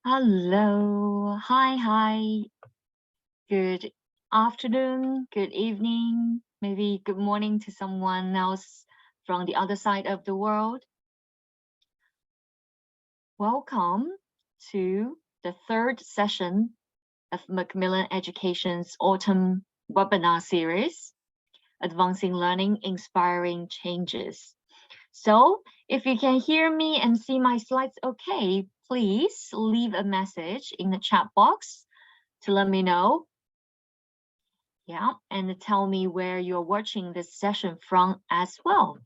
Hello. Hi. Good afternoon, good evening, maybe good morning to someone else from the other side of the world. Welcome to the third session of Macmillan Education's autumn webinar series, Advancing Learning, Inspiring Changes. So if you can hear me and see my slides okay, please leave a message in the chat box to let me know. Yeah, and tell me where you're watching this session from as well.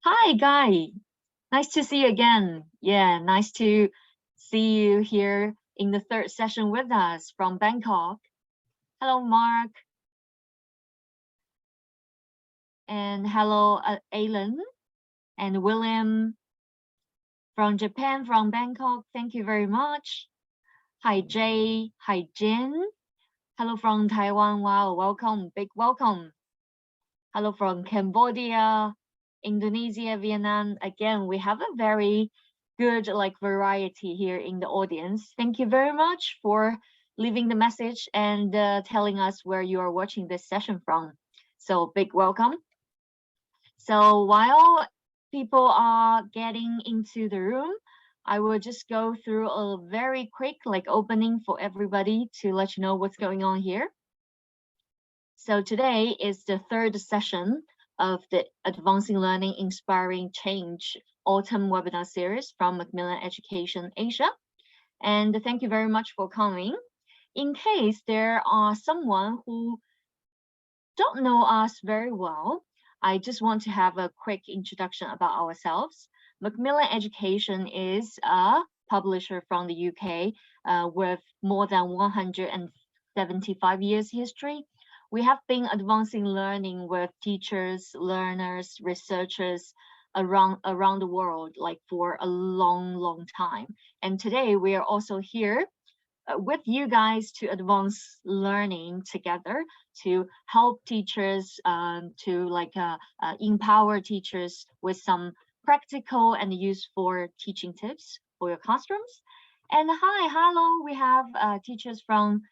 Hi, Guy. Nice to see you again. Yeah, nice to see you here in the third session with us from Bangkok. Hello, Mark. And hello, Alan and William from Japan, from Bangkok. Thank you very much. Hi, Jay. Hi, Jin. Hello from Taiwan. Wow, welcome. Big welcome. Hello from Cambodia, Indonesia, Vietnam. Again, we have a very good variety here in the audience. Thank you very much for leaving the message and telling us where you are watching this session from. So big welcome. So while people are getting into the room, I will just go through a very quick opening for everybody to let you know what's going on here. So today is the third session of the Advancing Learning, Inspiring Change Autumn Webinar Series from Macmillan Education Asia. And thank you very much for coming. In case there are someone who don't know us very well, I just want to have a quick introduction about ourselves. Macmillan Education is a publisher from the UK with more than 175 years history. We have been advancing learning with teachers, learners, researchers around the world for a long time. And today we are also here with you guys to advance learning together, to help teachers, to empower teachers with some practical and useful teaching tips for your classrooms. And hello, we have teachers from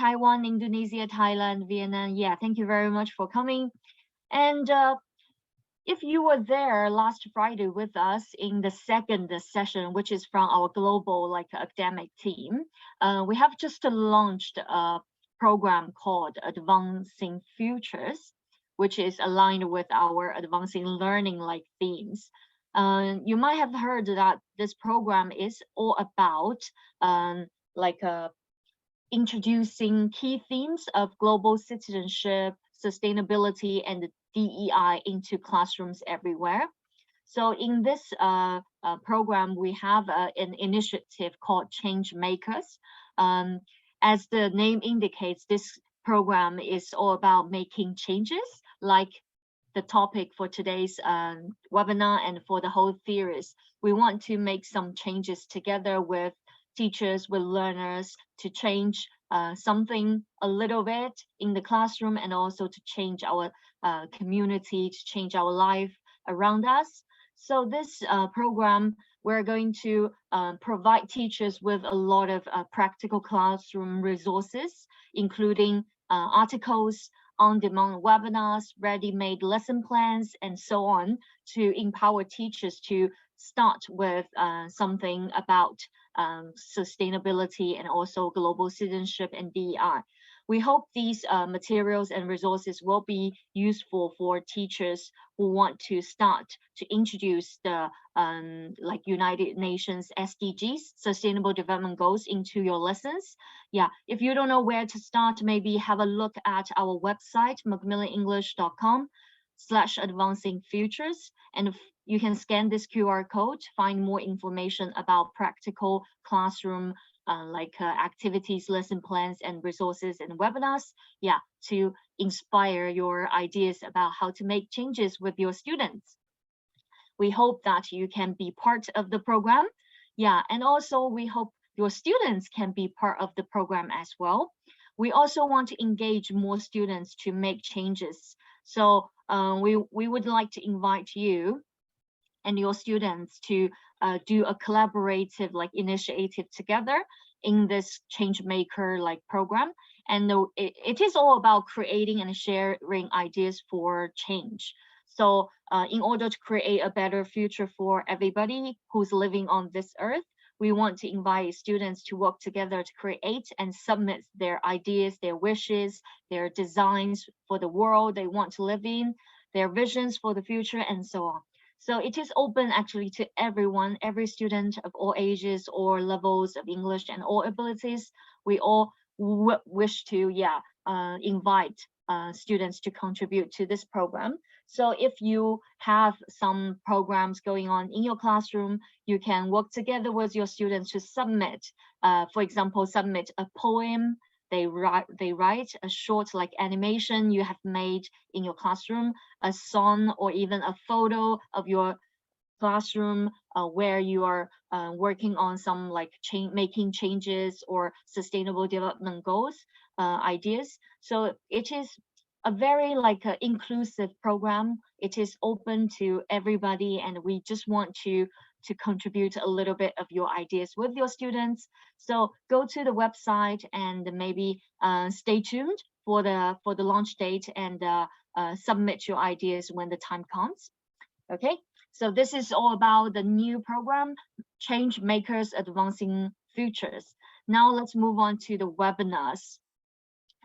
Taiwan, Indonesia, Thailand, Vietnam. Yeah, thank you very much for coming. And if you were there last Friday with us in the second session, which is from our global academic team, we have just launched a program called Advancing Futures, which is aligned with our advancing learning themes. You might have heard that this program is all about introducing key themes of global citizenship, sustainability, and DEI into classrooms everywhere. So in this program, we have an initiative called Change Makers. As the name indicates, this program is all about making changes, like the topic for today's webinar and for the whole series. We want to make some changes together with teachers, with learners, to change something a little bit in the classroom, and also to change our community, to change our life around us. So this program, we're going to provide teachers with a lot of practical classroom resources, including articles, on-demand webinars, ready-made lesson plans, and so on, to empower teachers to start with something about sustainability and also global citizenship and DEI. We hope these materials and resources will be useful for teachers who want to start to introduce the United Nations SDGs, Sustainable Development Goals, into your lessons. Yeah, if you don't know where to start, maybe have a look at our website, macmillanenglish.com/advancingfutures, and you can scan this QR code to find more information about practical classroom activities, lesson plans, and resources and webinars, yeah, to inspire your ideas about how to make changes with your students. We hope that you can be part of the program. Yeah, and also we hope your students can be part of the program as well. We also want to engage more students to make changes. So we would like to invite you and your students to do a collaborative initiative together. in this change maker like program. And it is all about creating and sharing ideas for change. So in order to create a better future for everybody who's living on this earth, we want to invite students to work together to create and submit their ideas, their wishes, their designs for the world they want to live in, their visions for the future, and so on. So it is open actually to everyone, every student of all ages or levels of English and all abilities. We all wish to, invite students to contribute to this program. So if you have some programs going on in your classroom, you can work together with your students to submit, for example, submit a poem. They write a short like animation you have made in your classroom, a song, or even a photo of your classroom where you are working on some like making changes or sustainable development goals ideas. So it is a very like inclusive program. It is open to everybody, and we just want to contribute a little bit of your ideas with your students. So go to the website and maybe stay tuned for the launch date, and submit your ideas when the time comes. Okay, so this is all about the new program, Change Makers Advancing Futures. Now let's move on to the webinars.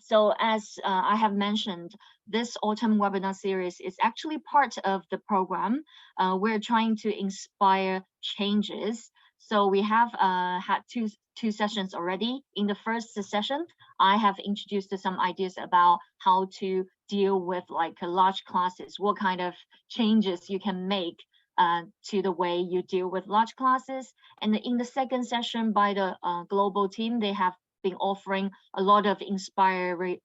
So as I have mentioned, this autumn webinar series is actually part of the program. We're trying to inspire changes. So we have had two sessions already. In the first session, I have introduced some ideas about how to deal with like large classes, what kind of changes you can make to the way you deal with large classes. And in the second session by the global team, they have been offering a lot of inspiring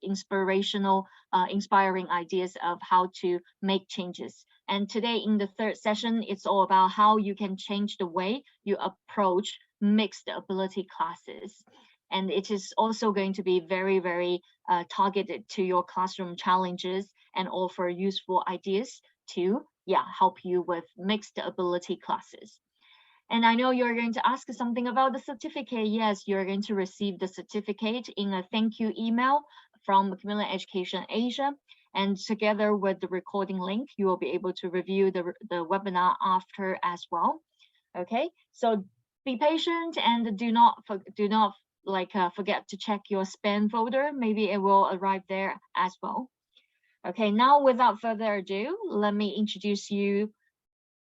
ideas of how to make changes. And today in the third session, it's all about how you can change the way you approach mixed ability classes. And it is also going to be very, very targeted to your classroom challenges and offer useful ideas to help you with mixed ability classes. And I know you're going to ask something about the certificate. Yes, you're going to receive the certificate in a thank you email from Macmillan Education Asia. And together with the recording link, you will be able to review the webinar after as well. Okay, so be patient and do not forget to check your spam folder. Maybe it will arrive there as well. Okay, now without further ado, let me introduce you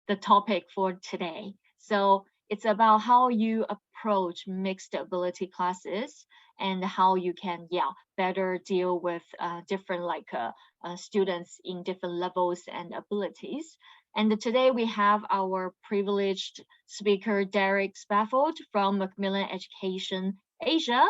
the topic for today. So it's about how you approach mixed ability classes and how you can better deal with different students in different levels and abilities. And today we have our privileged speaker, Derek Spafford from Macmillan Education Asia.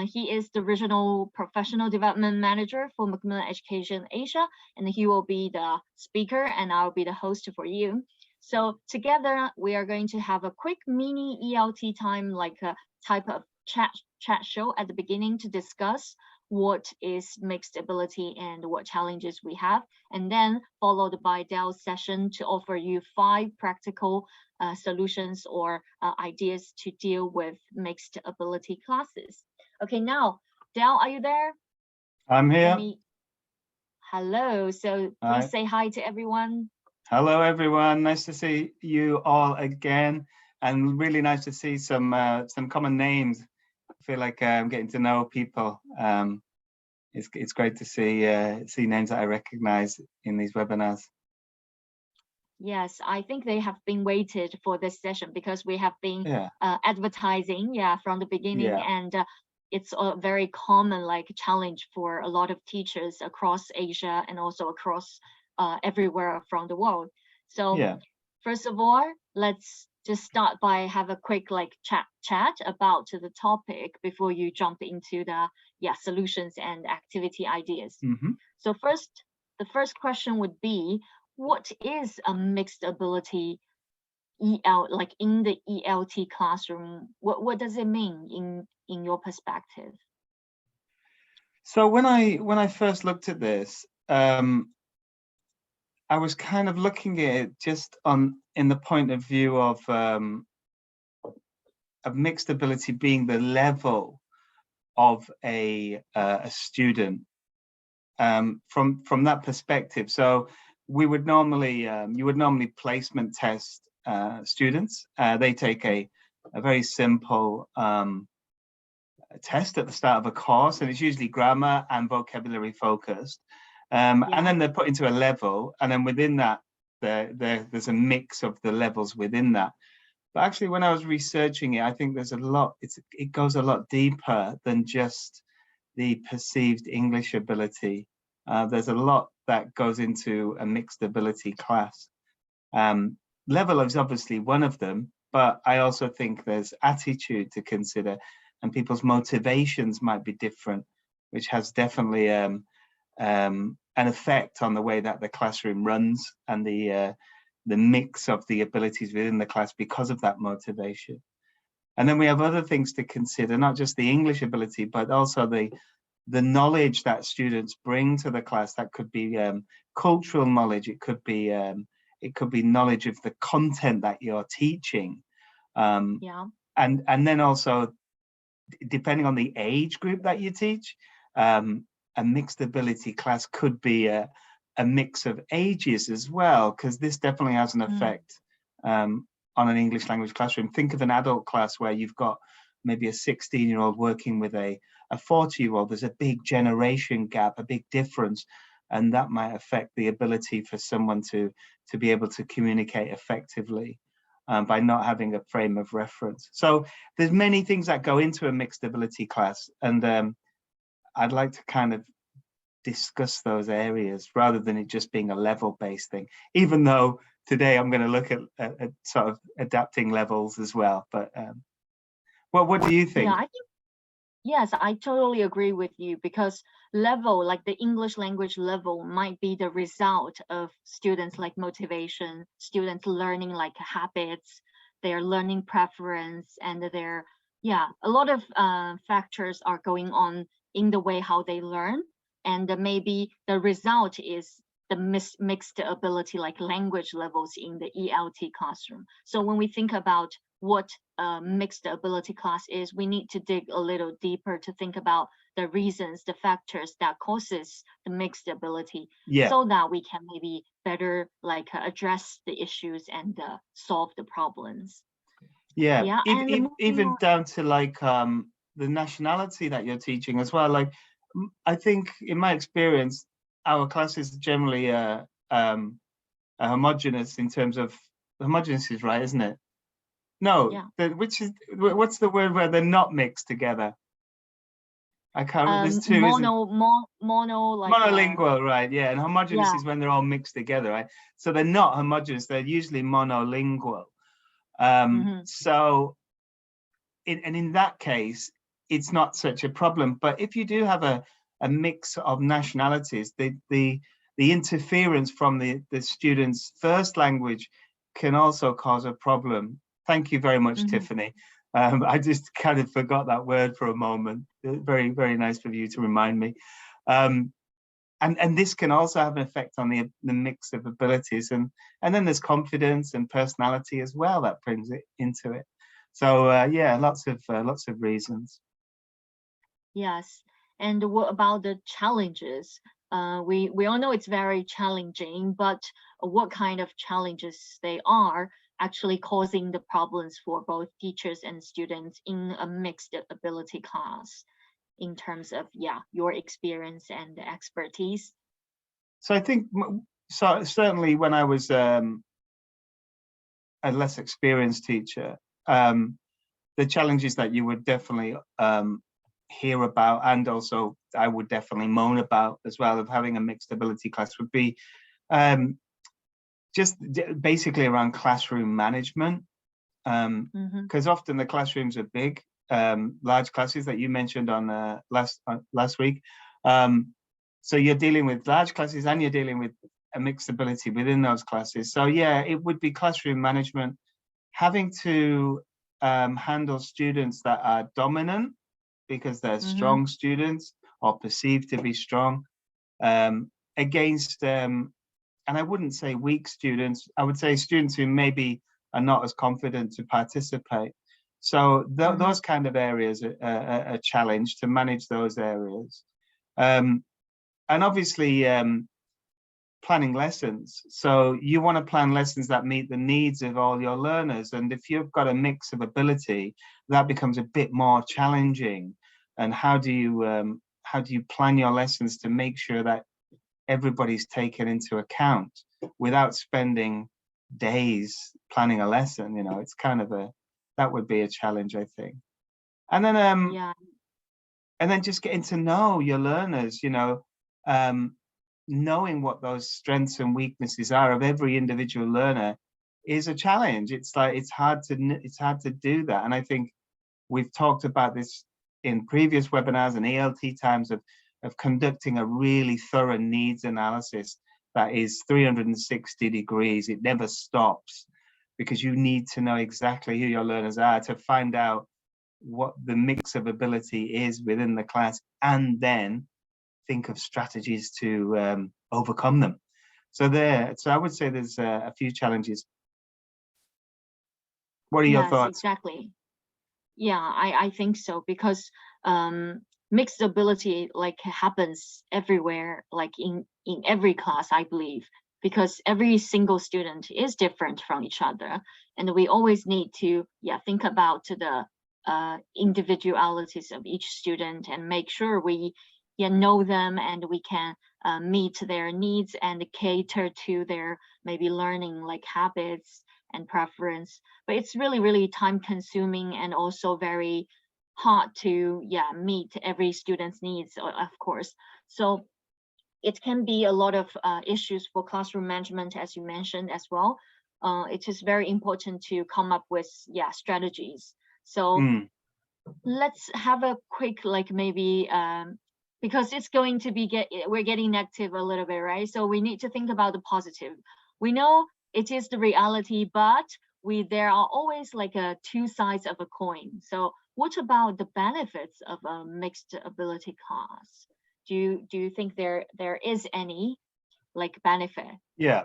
He is the Regional Professional Development Manager for Macmillan Education Asia, and he will be the speaker and I'll be the host for you. So together we are going to have a quick mini ELT time, like a type of chat show at the beginning to discuss what is mixed ability and what challenges we have, and then followed by Dell's session to offer you 5 practical solutions or ideas to deal with mixed ability classes. Okay, now, Dell, are you there? I'm here. Hello, so please say hi to everyone. Hello, everyone. Nice to see you all again, and really nice to see some common names. I feel like I'm getting to know people. It's great to see names that I recognize in these webinars. Yes, I think they have been waited for this session because we have been advertising from the beginning, and it's a very common challenge for a lot of teachers across Asia and also across everywhere from the world. So first of all, let's just start by have a quick chat about the topic before you jump into the solutions and activity ideas. So the first question would be, what is a mixed ability in the ELT classroom? What does it mean in your perspective? So when I first looked at this, I was kind of looking at it just in the point of view of mixed ability being the level of a student, from that perspective. So we would normally, you would normally placement test students. They take a very simple test at the start of a course, and it's usually grammar and vocabulary focused. And then they're put into a level, and then within that, there's a mix of the levels within that. But actually, when I was researching it, I think there's a lot, it goes a lot deeper than just the perceived English ability. There's a lot that goes into a mixed ability class. Level is obviously one of them, but I also think there's attitude to consider, and people's motivations might be different, which has definitely an effect on the way that the classroom runs and the mix of the abilities within the class because of that motivation. And then we have other things to consider, not just the English ability, but also the knowledge that students bring to the class. That could be cultural knowledge. It could be knowledge of the content that you're teaching. And then also, depending on the age group that you teach, a mixed ability class could be a mix of ages as well, because this definitely has an effect on an English language classroom. Think of an adult class where you've got maybe a 16-year-old working with a 40-year-old. There's a big generation gap, a big difference, and that might affect the ability for someone to be able to communicate effectively by not having a frame of reference. So there's many things that go into a mixed ability class, and I'd like to kind of discuss those areas rather than it just being a level-based thing, even though today I'm going to look at sort of adapting levels as well. But what do you think? Yeah, I think, yes, I totally agree with you, because level, like the English language level, might be the result of students like motivation, students learning like habits, their learning preference, and their, a lot of factors are going on in the way how they learn. And maybe the result is the mixed ability, like language levels in the ELT classroom. So when we think about what mixed ability class is, we need to dig a little deeper to think about the reasons, the factors that causes the mixed ability, so that we can maybe better like address the issues and solve the problems. Even down to like the nationality that you're teaching as well. Like, I think in my experience, our classes generally are homogenous in terms of, homogenous is right, isn't it? No, what's the word where they're not mixed together? I can't remember. There's two. Monolingual, right? Yeah, and homogenous is when they're all mixed together, right? So they're not homogenous; they're usually monolingual. So, in that case, it's not such a problem. But if you do have a mix of nationalities, the interference from the student's first language can also cause a problem. Thank you very much, Tiffany. I just kind of forgot that word for a moment. Very, very nice of you to remind me. And this can also have an effect on the mix of abilities, and then there's confidence and personality as well that brings it into it. So lots of reasons. Yes, and what about the challenges? We all know it's very challenging, but what kind of challenges they are actually causing the problems for both teachers and students in a mixed ability class, in terms of your experience and expertise? So I think, so certainly when I was a less experienced teacher, the challenges that you would definitely hear about, and also I would definitely moan about as well, of having a mixed ability class, would be just basically around classroom management, because often the classrooms are big, large classes that you mentioned on last week. So you're dealing with large classes and you're dealing with a mixed ability within those classes. So it would be classroom management, having to handle students that are dominant because they're strong students or perceived to be strong, against, and I wouldn't say weak students, I would say students who maybe are not as confident to participate. So Mhm. those kind of areas are a challenge to manage those areas. And obviously, planning lessons. So you want to plan lessons that meet the needs of all your learners. And if you've got a mix of ability, that becomes a bit more challenging. And how do you plan your lessons to make sure that everybody's taken into account without spending days planning a lesson? You know, it's kind of that would be a challenge, I think. And then Yeah. just getting to know your learners, you know, knowing what those strengths and weaknesses are of every individual learner is a challenge. It's like it's hard to do that. And I think we've talked about this in previous webinars and ELT times of conducting a really thorough needs analysis that is 360 degrees. It never stops, because you need to know exactly who your learners are to find out what the mix of ability is within the class, and then think of strategies to overcome them. So I would say there's a few challenges. What are your Yes, thoughts? exactly. Yeah, I think so, because mixed ability like happens everywhere, like in every class, I believe, because every single student is different from each other, and we always need to think about the individualities of each student and make sure we know them, and we can meet their needs and cater to their maybe learning like habits and preference. But it's really, really time consuming and also very hard to meet every student's needs, of course. So it can be a lot of issues for classroom management, as you mentioned as well. It is very important to come up with strategies. So let's have a quick like maybe because it's going to be we're getting negative a little bit, right? So we need to think about the positive. We know it is the reality, but there are always like two sides of a coin. So what about the benefits of a mixed ability class? Do you think there is any like benefit? Yeah.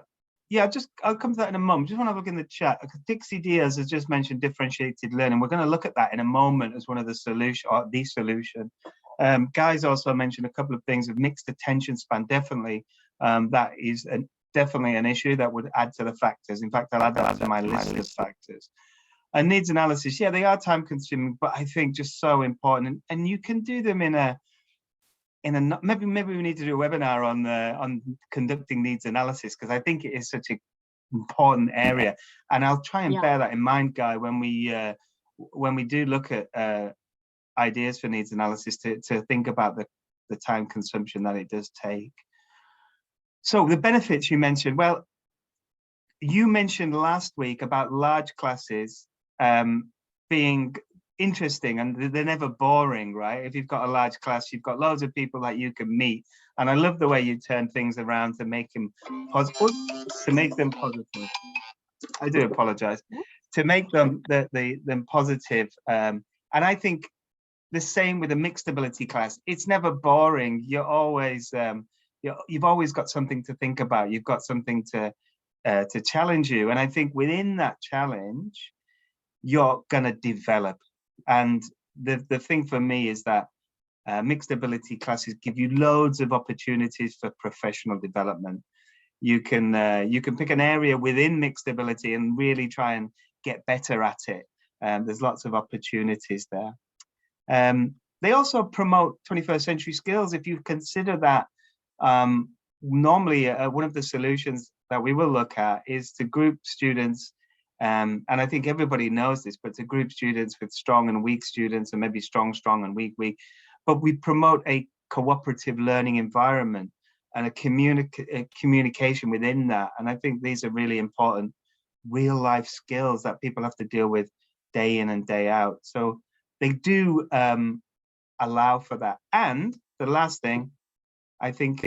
I'll come to that in a moment. Just want to look in the chat. Dixie Diaz has just mentioned differentiated learning. We're going to look at that in a moment as one of the solution, or the solution. Guy's also mentioned a couple of things of mixed attention span. Definitely, that is definitely an issue that would add to the factors. In fact, I'll add that to my list of factors. And needs analysis, yeah, they are time consuming, but I think just so important. And you can do them in a maybe we need to do a webinar on conducting needs analysis, because I think it is such an important area. And I'll try and bear that in mind, Guy, when we do look at ideas for needs analysis, to think about the time consumption that it does take. So the benefits you mentioned, well, you mentioned last week about large classes being interesting, and they're never boring, right? If you've got a large class, you've got loads of people that you can meet. And I love the way you turn things around to make them positive. I do apologize. To make them them positive. And I think the same with a mixed ability class. It's never boring. You're always you've always got something to think about. You've got something to challenge you. And I think within that challenge, you're going to develop. And the thing for me is that mixed ability classes give you loads of opportunities for professional development. You can pick an area within mixed ability and really try and get better at it. There's lots of opportunities there. They also promote 21st century skills. If you consider that, normally one of the solutions that we will look at is to group students, and I think everybody knows this, but to group students with strong and weak students, and maybe strong and weak. But we promote a cooperative learning environment and a communication within that. And I think these are really important real life skills that people have to deal with day in and day out. So they do allow for that. And the last thing, I think,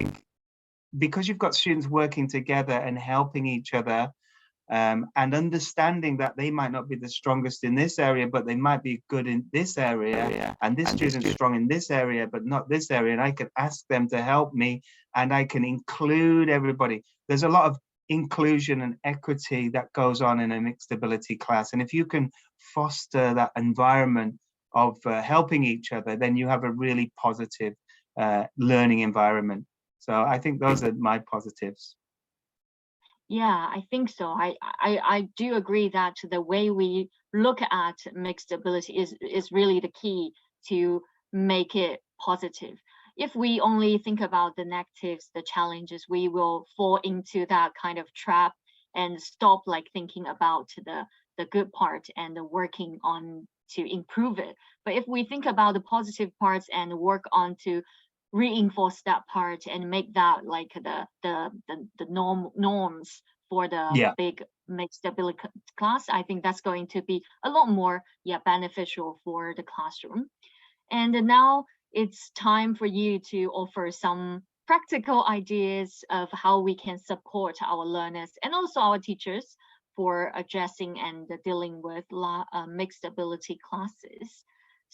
because you've got students working together and helping each other, and understanding that they might not be the strongest in this area, but they might be good in this area, and this student's strong in this area, but not this area, and I can ask them to help me, and I can include everybody. There's a lot of inclusion and equity that goes on in a mixed ability class. And if you can foster that environment of helping each other, then you have a really positive learning environment. So I think those are my positives. Yeah, I think so. I do agree that the way we look at mixed ability is really the key to make it positive. If we only think about the negatives, the challenges, we will fall into that kind of trap and stop like thinking about the good part and the working on to improve it. But if we think about the positive parts and work on to reinforce that part and make that like the norms for the Yeah. big mixed ability class, I think that's going to be a lot more beneficial for the classroom. And now it's time for you to offer some practical ideas of how we can support our learners and also our teachers for addressing and dealing with mixed ability classes.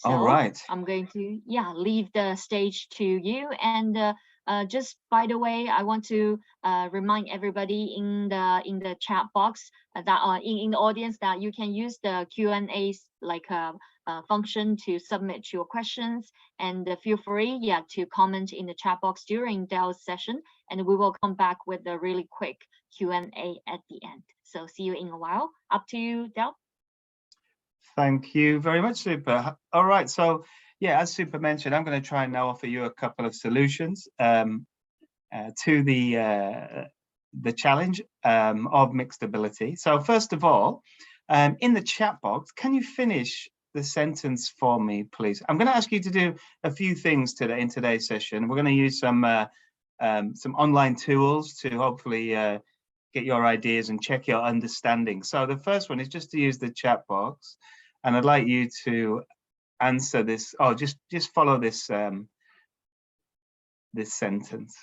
All So right. I'm going to leave the stage to you. And just by the way, I want to remind everybody in the chat box that in the audience that you can use the Q&A like function to submit your questions, and feel free to comment in the chat box during Dell's session, and we will come back with a really quick Q&A at the end. So see you in a while. Up to you, Dell. Thank you very much, Super. All right, so yeah, as Super mentioned, I'm going to try and now offer you a couple of solutions to the challenge of mixed ability. So first of all, in the chat box, can you finish the sentence for me, please? I'm going to ask you to do a few things today in today's session. We're going to use some online tools to hopefully get your ideas and check your understanding. So the first one is just to use the chat box, and I'd like you to answer this. Oh, just follow this this sentence.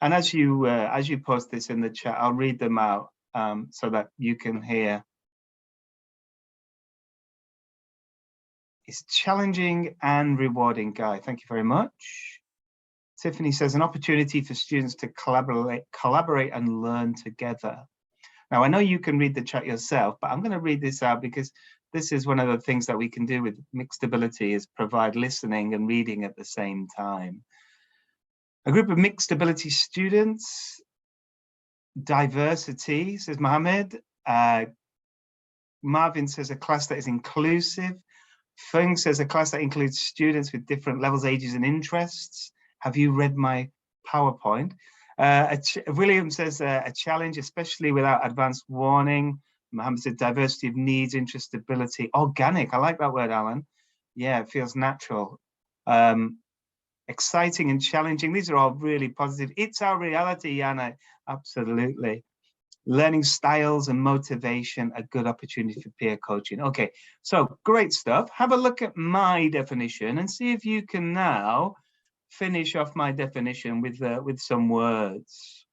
And as you post this in the chat, I'll read them out so that you can hear. It's challenging and rewarding, Guy. Thank you very much. Tiffany says, an opportunity for students to collaborate and learn together. Now, I know you can read the chat yourself, but I'm going to read this out because this is one of the things that we can do with mixed ability is provide listening and reading at the same time. A group of mixed ability students, diversity, says Mohammed. Marvin says a class that is inclusive. Feng says a class that includes students with different levels, ages, and interests. Have you read my PowerPoint? William says a challenge, especially without advanced warning. Mohammed said diversity of needs, interest, ability, organic. I like that word, Alan. Yeah, it feels natural. Exciting and challenging. These are all really positive. It's our reality, Yana. Absolutely. Learning styles and motivation, a good opportunity for peer coaching. Okay, so great stuff. Have a look at my definition and see if you can now finish off my definition with some words.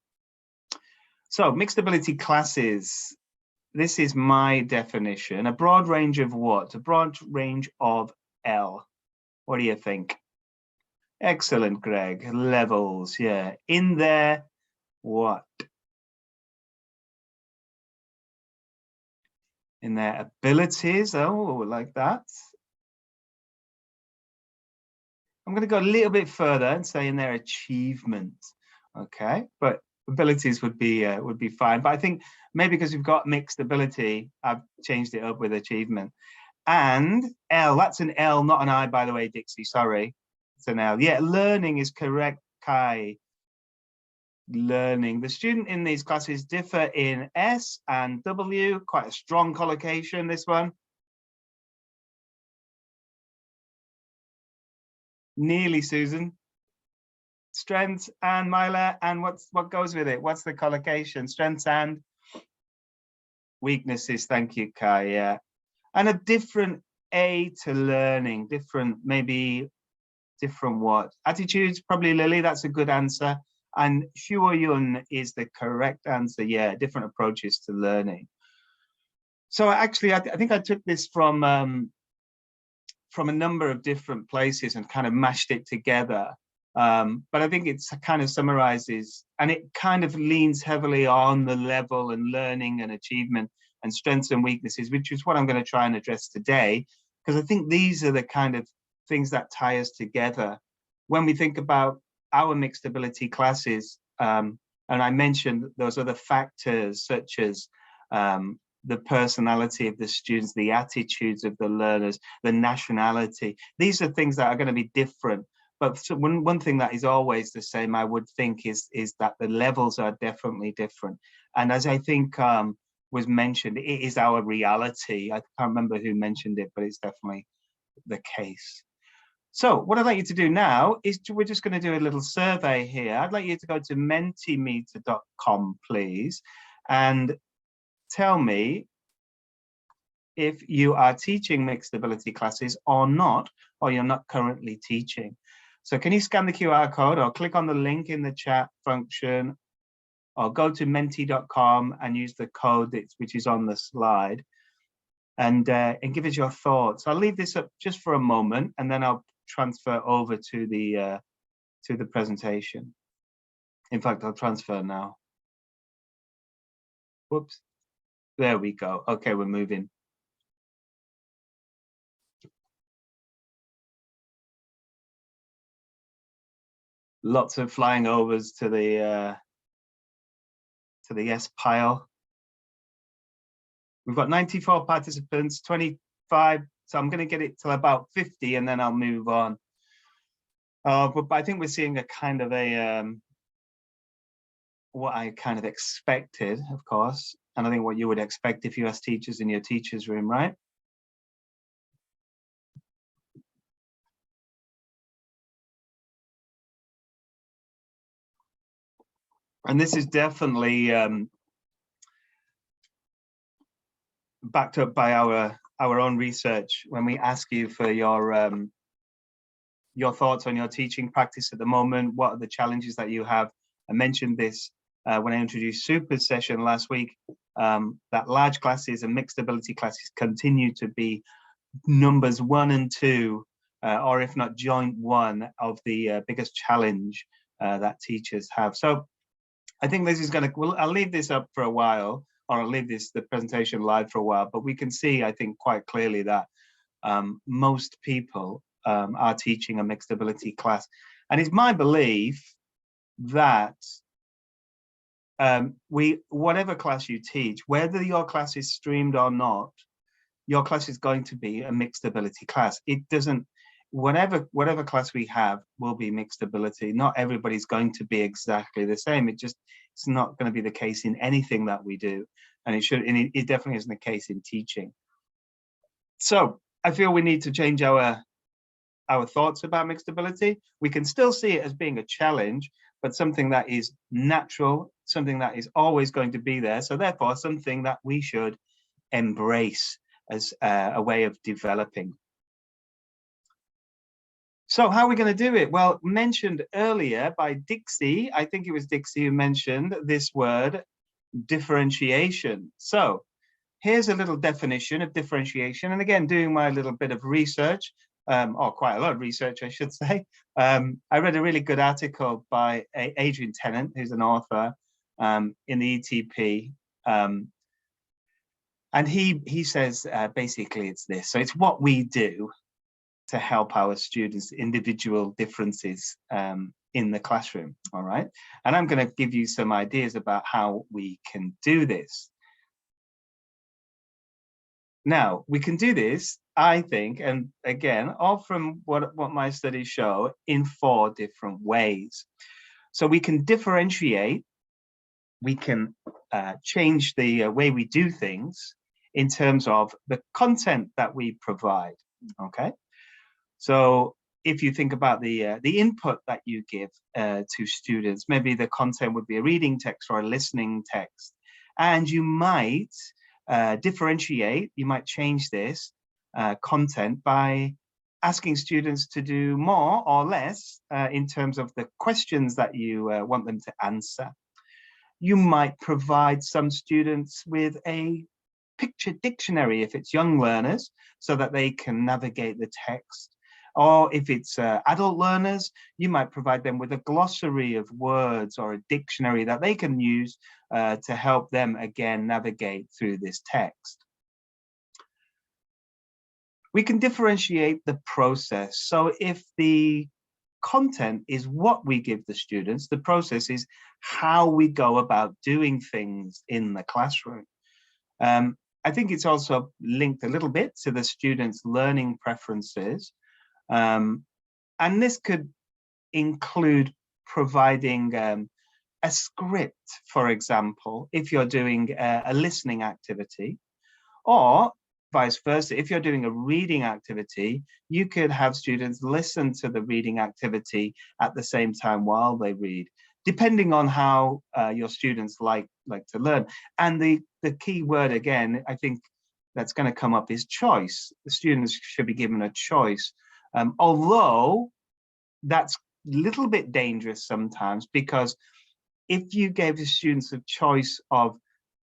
So mixed ability classes. This is my definition. A broad range of what? A broad range of L. What do you think? Excellent, Greg. Levels, yeah. In there, what? In their abilities. Oh, like that. I'm going to go a little bit further and say in their achievement. Okay, but abilities would be fine. But I think maybe because we've got mixed ability, I've changed it up with achievement. And L, that's an L, not an I, by the way, Dixie. Sorry, it's an L. Yeah, learning is correct, Kai. Learning. The student in these classes differ in S and W. Quite a strong collocation, this one. Nearly, Susan. Strengths and Myla, and what goes with it? What's the collocation? Strengths and weaknesses. Thank you, Kai. Yeah, and a different A to learning. Different, maybe different what? Attitudes, probably Lily. That's a good answer. And Huoyun is the correct answer. Yeah, different approaches to learning. So actually, I think I took this from from a number of different places and kind of mashed it together. But I think it's kind of summarizes, and it kind of leans heavily on the level and learning and achievement and strengths and weaknesses, which is what I'm going to try and address today, because I think these are the kind of things that tie us together. When we think about our mixed ability classes, and I mentioned those other factors such as the personality of the students, the attitudes of the learners, the nationality. These are things that are going to be different. But one thing that is always the same, I would think, is that the levels are definitely different. And as I think was mentioned, it is our reality. I can't remember who mentioned it, but it's definitely the case. So what I'd like you to do now is we're just going to do a little survey here. I'd like you to go to mentimeter.com, please, and tell me if you are teaching mixed ability classes or not, or you're not currently teaching. So can you scan the QR code or click on the link in the chat function, or go to menti.com and use the code which is on the slide, and give us your thoughts. I'll leave this up just for a moment, and then I'll transfer over to the presentation. In fact, I'll transfer now. Whoops. There we go. Okay, we're moving. Lots of flying overs to the yes pile. We've got 94 participants, 25. So I'm going to get it till about 50, and then I'll move on. But I think we're seeing a kind of a what I kind of expected, of course, and I think what you would expect if you ask teachers in your teachers' room, right? And this is definitely backed up by our own research. When we ask you for your thoughts on your teaching practice at the moment, what are the challenges that you have? I mentioned this when I introduced Super Session last week, that large classes and mixed ability classes continue to be numbers 1 and 2, or if not joint 1 of the biggest challenge that teachers have. So I think this is going to, well, I'll leave this up for a while, or I'll leave the presentation live for a while, but we can see, I think, quite clearly that most people are teaching a mixed ability class. And it's my belief that whatever class you teach, whether your class is streamed or not, your class is going to be a mixed ability class. It doesn't, whatever class we have will be mixed ability. Not everybody's going to be exactly the same. It's not going to be the case in anything that we do. And it definitely isn't the case in teaching. So I feel we need to change our thoughts about mixed ability. We can still see it as being a challenge, but something that is natural, something that is always going to be there. So therefore, something that we should embrace as a way of developing. So how are we going to do it? Well, mentioned earlier by Dixie, I think it was Dixie who mentioned this word, differentiation. So here's a little definition of differentiation. And again, doing my little bit of research, or quite a lot of research, I should say. I read a really good article by Adrian Tennant, who's an author in the ETP. And he says, basically, it's this. So it's what we do to help our students' individual differences in the classroom, all right? And I'm going to give you some ideas about how we can do this. Now, we can do this, I think, and again, all from what my studies show, in 4 different ways. So we can differentiate, we can change the way we do things in terms of the content that we provide, okay? So if you think about the input that you give to students, maybe the content would be a reading text or a listening text, and you might differentiate, you might change this content by asking students to do more or less in terms of the questions that you want them to answer. You might provide some students with a picture dictionary if it's young learners, so that they can navigate the text. Or if it's adult learners, you might provide them with a glossary of words or a dictionary that they can use to help them, again, navigate through this text. We can differentiate the process. So if the content is what we give the students, the process is how we go about doing things in the classroom. I think it's also linked a little bit to the students' learning preferences. And this could include providing a script, for example, if you're doing a listening activity, or vice versa. If you're doing a reading activity, you could have students listen to the reading activity at the same time while they read, depending on how your students like to learn. And the key word, again, I think that's going to come up is choice. The students should be given a choice, although that's a little bit dangerous sometimes, because if you gave the students a choice of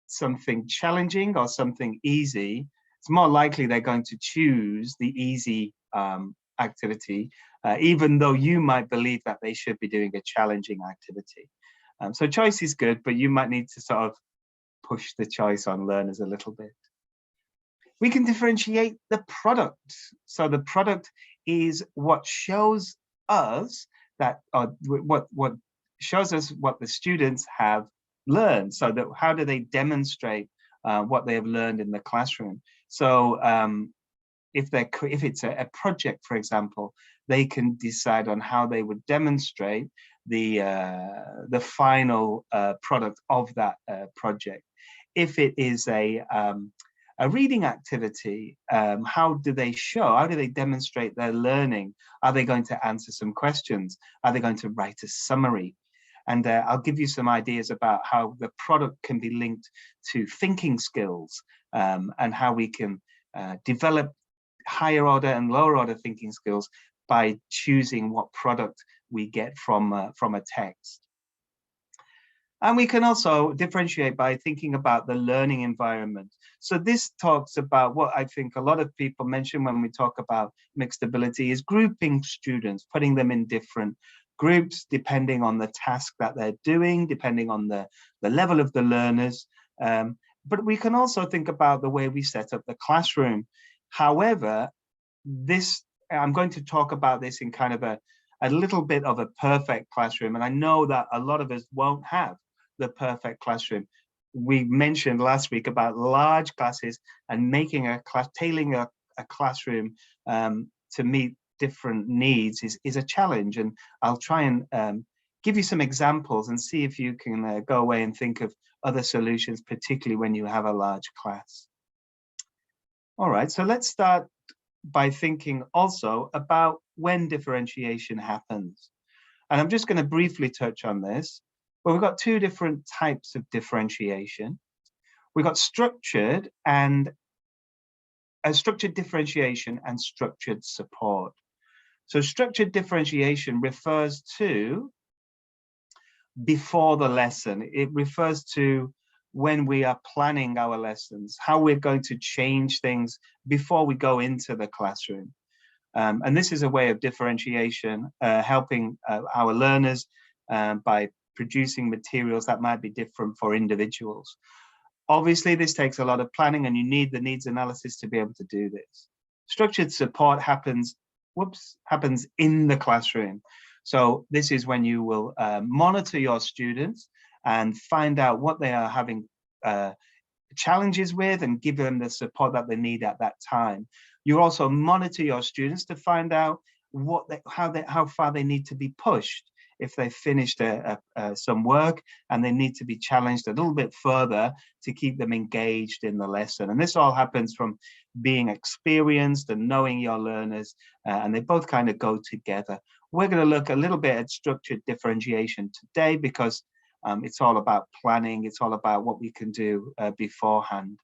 something challenging or something easy, it's more likely they're going to choose the easy activity, even though you might believe that they should be doing a challenging activity. So choice is good, but you might need to sort of push the choice on learners a little bit. We can differentiate the product. So the product is what shows us that, what shows us what the students have learned. So that how do they demonstrate what they have learned in the classroom? So if it's a project, for example, they can decide on how they would demonstrate the final product of that project. If it is a reading activity, how do they show? How do they demonstrate their learning? Are they going to answer some questions? Are they going to write a summary? And I'll give you some ideas about how the product can be linked to thinking skills, and how we can develop higher order and lower order thinking skills by choosing what product we get from a text. And we can also differentiate by thinking about the learning environment. So this talks about what I think a lot of people mention when we talk about mixed ability is grouping students, putting them in different groups depending on the task that they're doing, depending on the level of the learners. But we can also think about the way we set up the classroom. However, I'm going to talk about this in kind of a little bit of a perfect classroom. And I know that a lot of us won't have the perfect classroom. We mentioned last week about large classes and making tailoring a classroom to meet different needs is a challenge. And I'll try and give you some examples and see if you can go away and think of other solutions, particularly when you have a large class. All right, so let's start by thinking also about when differentiation happens. And I'm just going to briefly touch on this. Well, we've got two different types of differentiation. We've got structured differentiation and structured support. So structured differentiation refers to before the lesson. It refers to when we are planning our lessons, how we're going to change things before we go into the classroom. And this is a way of differentiation, helping our learners by producing materials that might be different for individuals. Obviously, this takes a lot of planning, and you need the needs analysis to be able to do this. Structured support happens in the classroom. So this is when you will monitor your students and find out what they are having challenges with and give them the support that they need at that time. You also monitor your students to find out how far they need to be pushed. If they finished some work and they need to be challenged a little bit further to keep them engaged in the lesson. And this all happens from being experienced and knowing your learners, and they both kind of go together. We're going to look a little bit at structured differentiation today because it's all about planning. It's all about what we can do beforehand,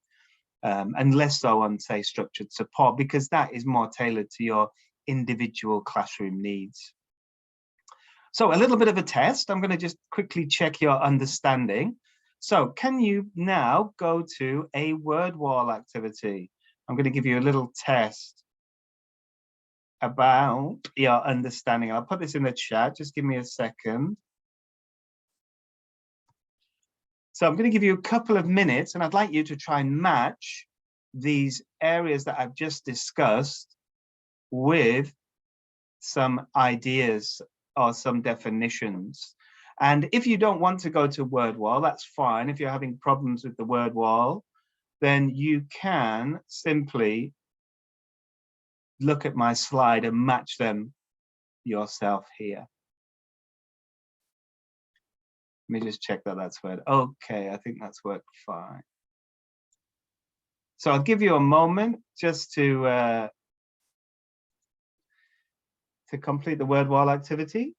and less so on, say, structured support, because that is more tailored to your individual classroom needs. So a little bit of a test. I'm going to just quickly check your understanding. So can you now go to a word wall activity? I'm going to give you a little test about your understanding. I'll put this in the chat. Just give me a second. So I'm going to give you a couple of minutes, and I'd like you to try and match these areas that I've just discussed with some ideas or some definitions. And if you don't want to go to word wall, that's fine. If you're having problems with the word wall, then you can simply look at my slide and match them yourself here. Let me just check that that's worked. Okay, I think that's worked fine. So I'll give you a moment just to complete the word wall activity.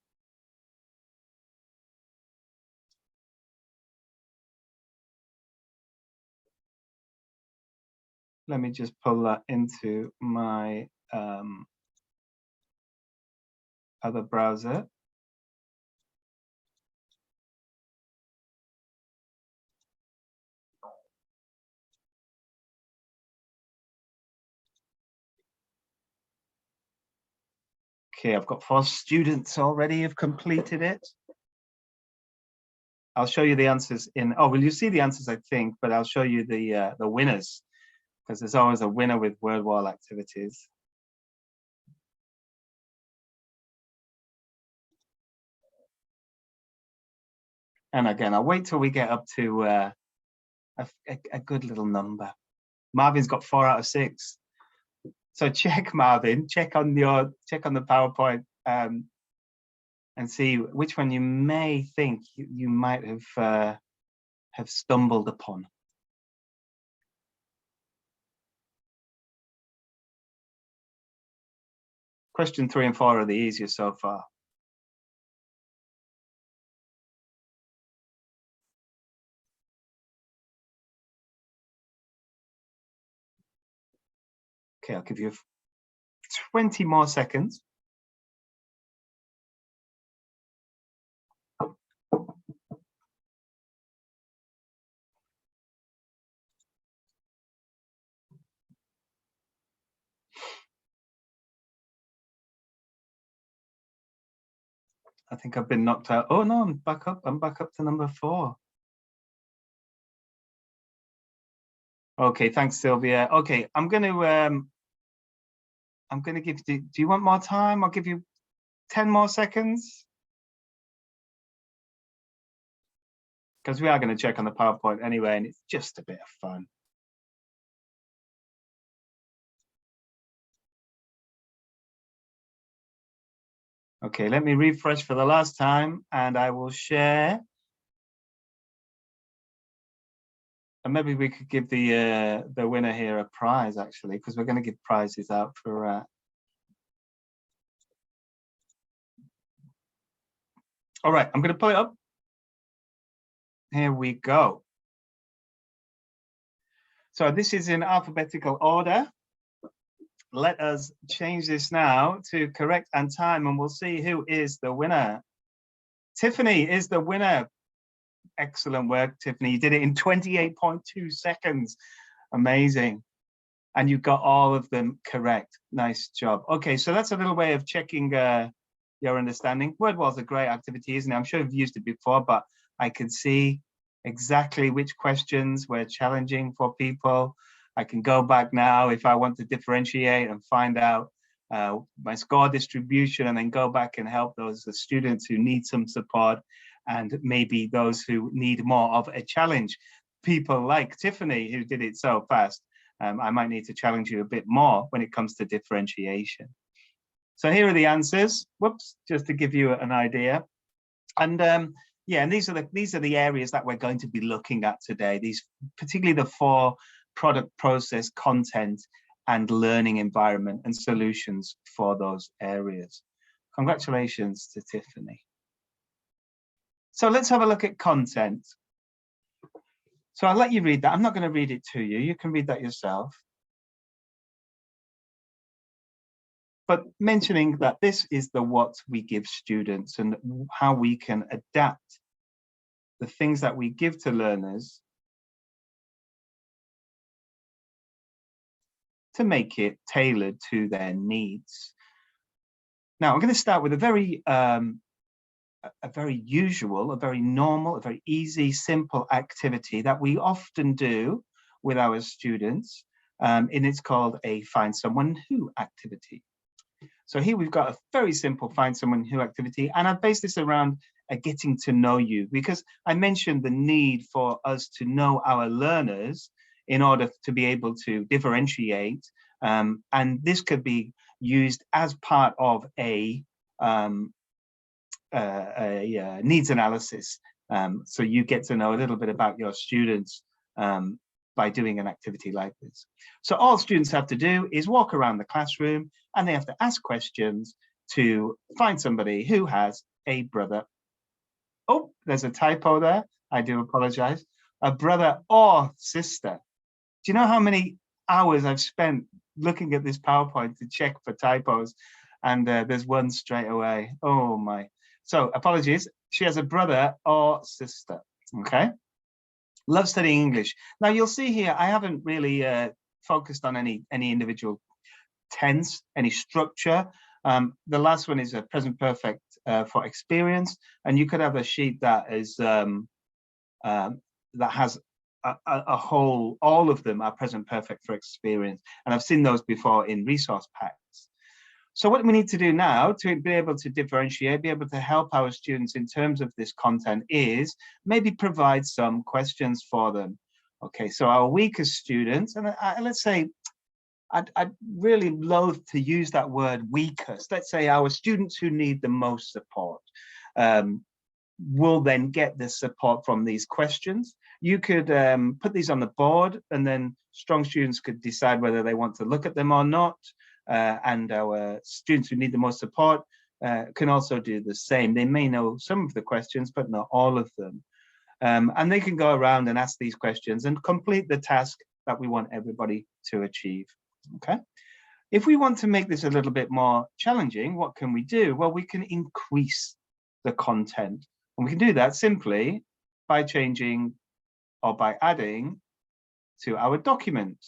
Let me just pull that into my other browser. Okay, I've got 4 students already have completed it. I'll show you the answers in, oh, well, you see the answers, I think, but I'll show you the winners, because there's always a winner with word wall activities. And again, I'll wait till we get up to a good little number. Marvin's got 4 out of 6. So check, Marvin, check on the PowerPoint and see which one you may think you might have stumbled upon. Question 3 and 4 are the easiest so far. Okay, I'll give you 20 more seconds. I think I've been knocked out. Oh no, I'm back up. I'm back up to number 4. Okay, thanks, Sylvia. Okay, I'm gonna give you, do you want more time? I'll give you 10 more seconds. Because we are going to check on the PowerPoint anyway, and it's just a bit of fun. Okay, let me refresh for the last time, and I will share. And maybe we could give the winner here a prize, actually, because we're going to give prizes out for. All right, I'm going to pull it up. Here we go. So this is in alphabetical order. Let us change this now to correct and time, and we'll see who is the winner. Tiffany is the winner. Excellent work, Tiffany. You did it in 28.2 seconds. Amazing. And you got all of them correct. Nice job. Okay, so that's a little way of checking your understanding. Word wall's a great activity, isn't it? I'm sure you've used it before, but I can see exactly which questions were challenging for people. I can go back now if I want to differentiate and find out my score distribution, and then go back and help those students who need some support, and maybe those who need more of a challenge. People like Tiffany, who did it so fast. I might need to challenge you a bit more when it comes to differentiation. So here are the answers. Whoops, just to give you an idea. And yeah, and these are the areas that we're going to be looking at today. These, particularly the 4 product, process, content, and learning environment and solutions for those areas. Congratulations to Tiffany. So let's have a look at content. So I'll let you read that. I'm not going to read it to you. You can read that yourself. But mentioning that this is the what we give students and how we can adapt the things that we give to learners to make it tailored to their needs. Now, I'm going to start with a very usual, a very normal, a very easy, simple activity that we often do with our students, and it's called a Find Someone Who activity. So here we've got a very simple Find Someone Who activity, and I've based this around getting to know you, because I mentioned the need for us to know our learners in order to be able to differentiate, and this could be used as part of a needs analysis. So you get to know a little bit about your students by doing an activity like this. So all students have to do is walk around the classroom, and they have to ask questions to find somebody who has a brother. Oh, there's a typo there. I do apologize. A brother or sister. Do you know how many hours I've spent looking at this PowerPoint to check for typos? And there's one straight away. Oh my. So apologies. She has a brother or sister. Okay. Love studying English. Now you'll see here, I haven't really focused on any individual tense, any structure. The last one is a present perfect for experience, and you could have a sheet that is that has a whole, all of them are present perfect for experience, and I've seen those before in resource packs. So what we need to do now to be able to differentiate, be able to help our students in terms of this content is maybe provide some questions for them. Okay, so our weaker students, and let's say, I'd really loathe to use that word weakest. Let's say our students who need the most support will then get the support from these questions. You could put these on the board, and then strong students could decide whether they want to look at them or not. And our students who need the most support can also do the same. They may know some of the questions, but not all of them. And they can go around and ask these questions and complete the task that we want everybody to achieve. Okay. If we want to make this a little bit more challenging, what can we do? Well, we can increase the content. And we can do that simply by changing or by adding to our document.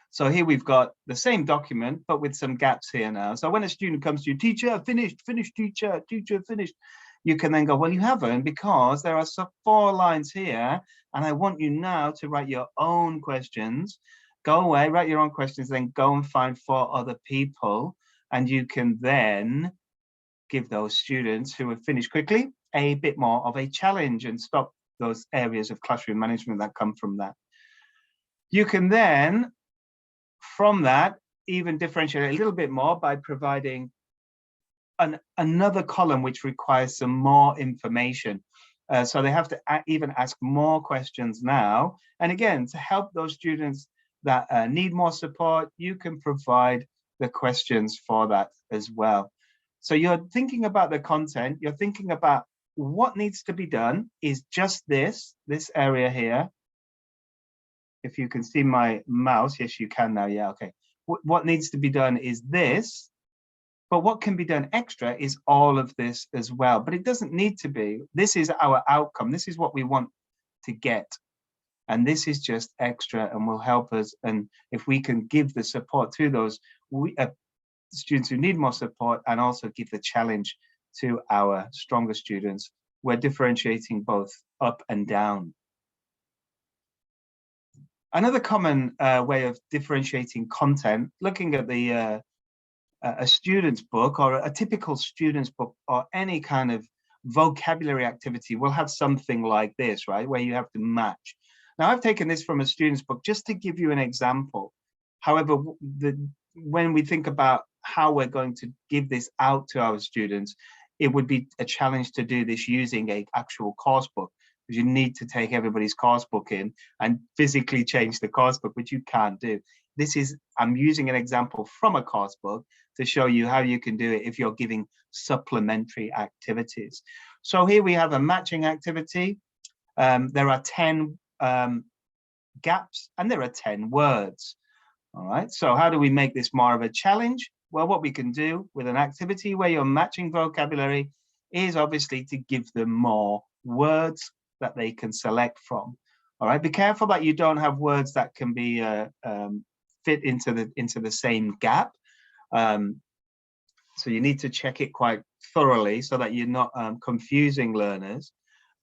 So here we've got the same document, but with some gaps here now. So when a student comes to you, teacher, finished, teacher, finished, you can then go, well, you haven't, because there are 4 lines here, and I want you now to write your own questions. Go away, write your own questions, then go and find 4 other people, and you can then give those students who have finished quickly a bit more of a challenge and stop those areas of classroom management that come from that. You can then, from that, even differentiate a little bit more by providing another column which requires some more information. So they have to even ask more questions now. And again, to help those students that need more support, you can provide the questions for that as well. So you're thinking about the content, you're thinking about what needs to be done is just this area here. If you can see my mouse, yes, you can now. Yeah, okay. What needs to be done is this, but what can be done extra is all of this as well. But it doesn't need to be. This is our outcome. This is what we want to get. And this is just extra and will help us. And if we can give the support to those students who need more support, and also give the challenge to our stronger students, we're differentiating both up and down. Another common way of differentiating content, looking at the a student's book or a typical student's book or any kind of vocabulary activity will have something like this, right, where you have to match. Now, I've taken this from a student's book just to give you an example. However, when we think about how we're going to give this out to our students, it would be a challenge to do this using an actual course book, because you need to take everybody's course book in and physically change the course book, which you can't do. This is, I'm using an example from a course book to show you how you can do it if you're giving supplementary activities. So here we have a matching activity. There are 10 gaps and there are 10 words. All right, so how do we make this more of a challenge? Well, what we can do with an activity where you're matching vocabulary is obviously to give them more words that they can select from. All right, be careful that you don't have words that can be fit into the same gap. So you need to check it quite thoroughly so that you're not confusing learners,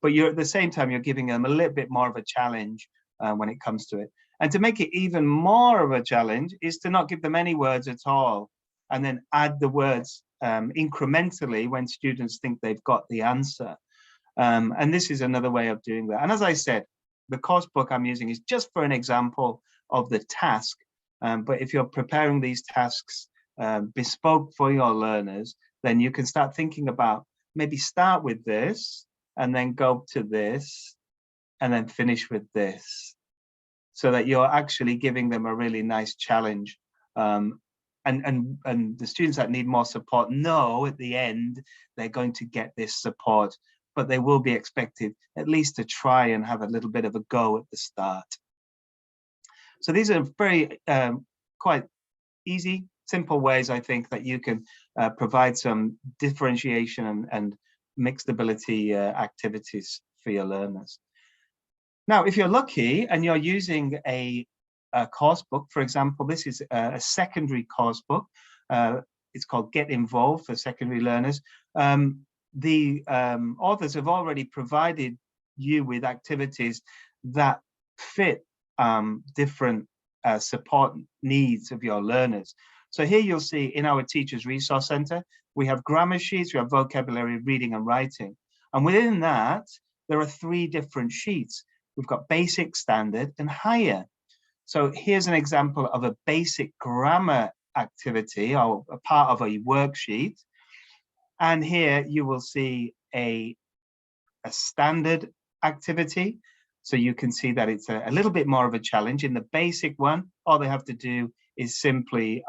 but you're at the same time, you're giving them a little bit more of a challenge when it comes to it. And to make it even more of a challenge is to not give them any words at all, and then add the words incrementally when students think they've got the answer. And this is another way of doing that. And as I said, the course book I'm using is just for an example of the task. But if you're preparing these tasks bespoke for your learners, then you can start thinking about maybe start with this and then go to this and then finish with this, so that you're actually giving them a really nice challenge. And the students that need more support know at the end they're going to get this support, but they will be expected at least to try and have a little bit of a go at the start. So these are very quite easy, simple ways, I think, that you can provide some differentiation and mixed ability activities for your learners. Now, if you're lucky and you're using a course book, for example, this is a secondary course book. It's called Get Involved for secondary learners. The authors have already provided you with activities that fit different support needs of your learners. So here you'll see in our Teachers Resource Center, we have grammar sheets, we have vocabulary, reading and writing. And within that, there are 3 different sheets. We've got basic, standard and higher. So here's an example of a basic grammar activity or a part of a worksheet. And here you will see a standard activity. So you can see that it's a little bit more of a challenge. In the basic one, all they have to do is simply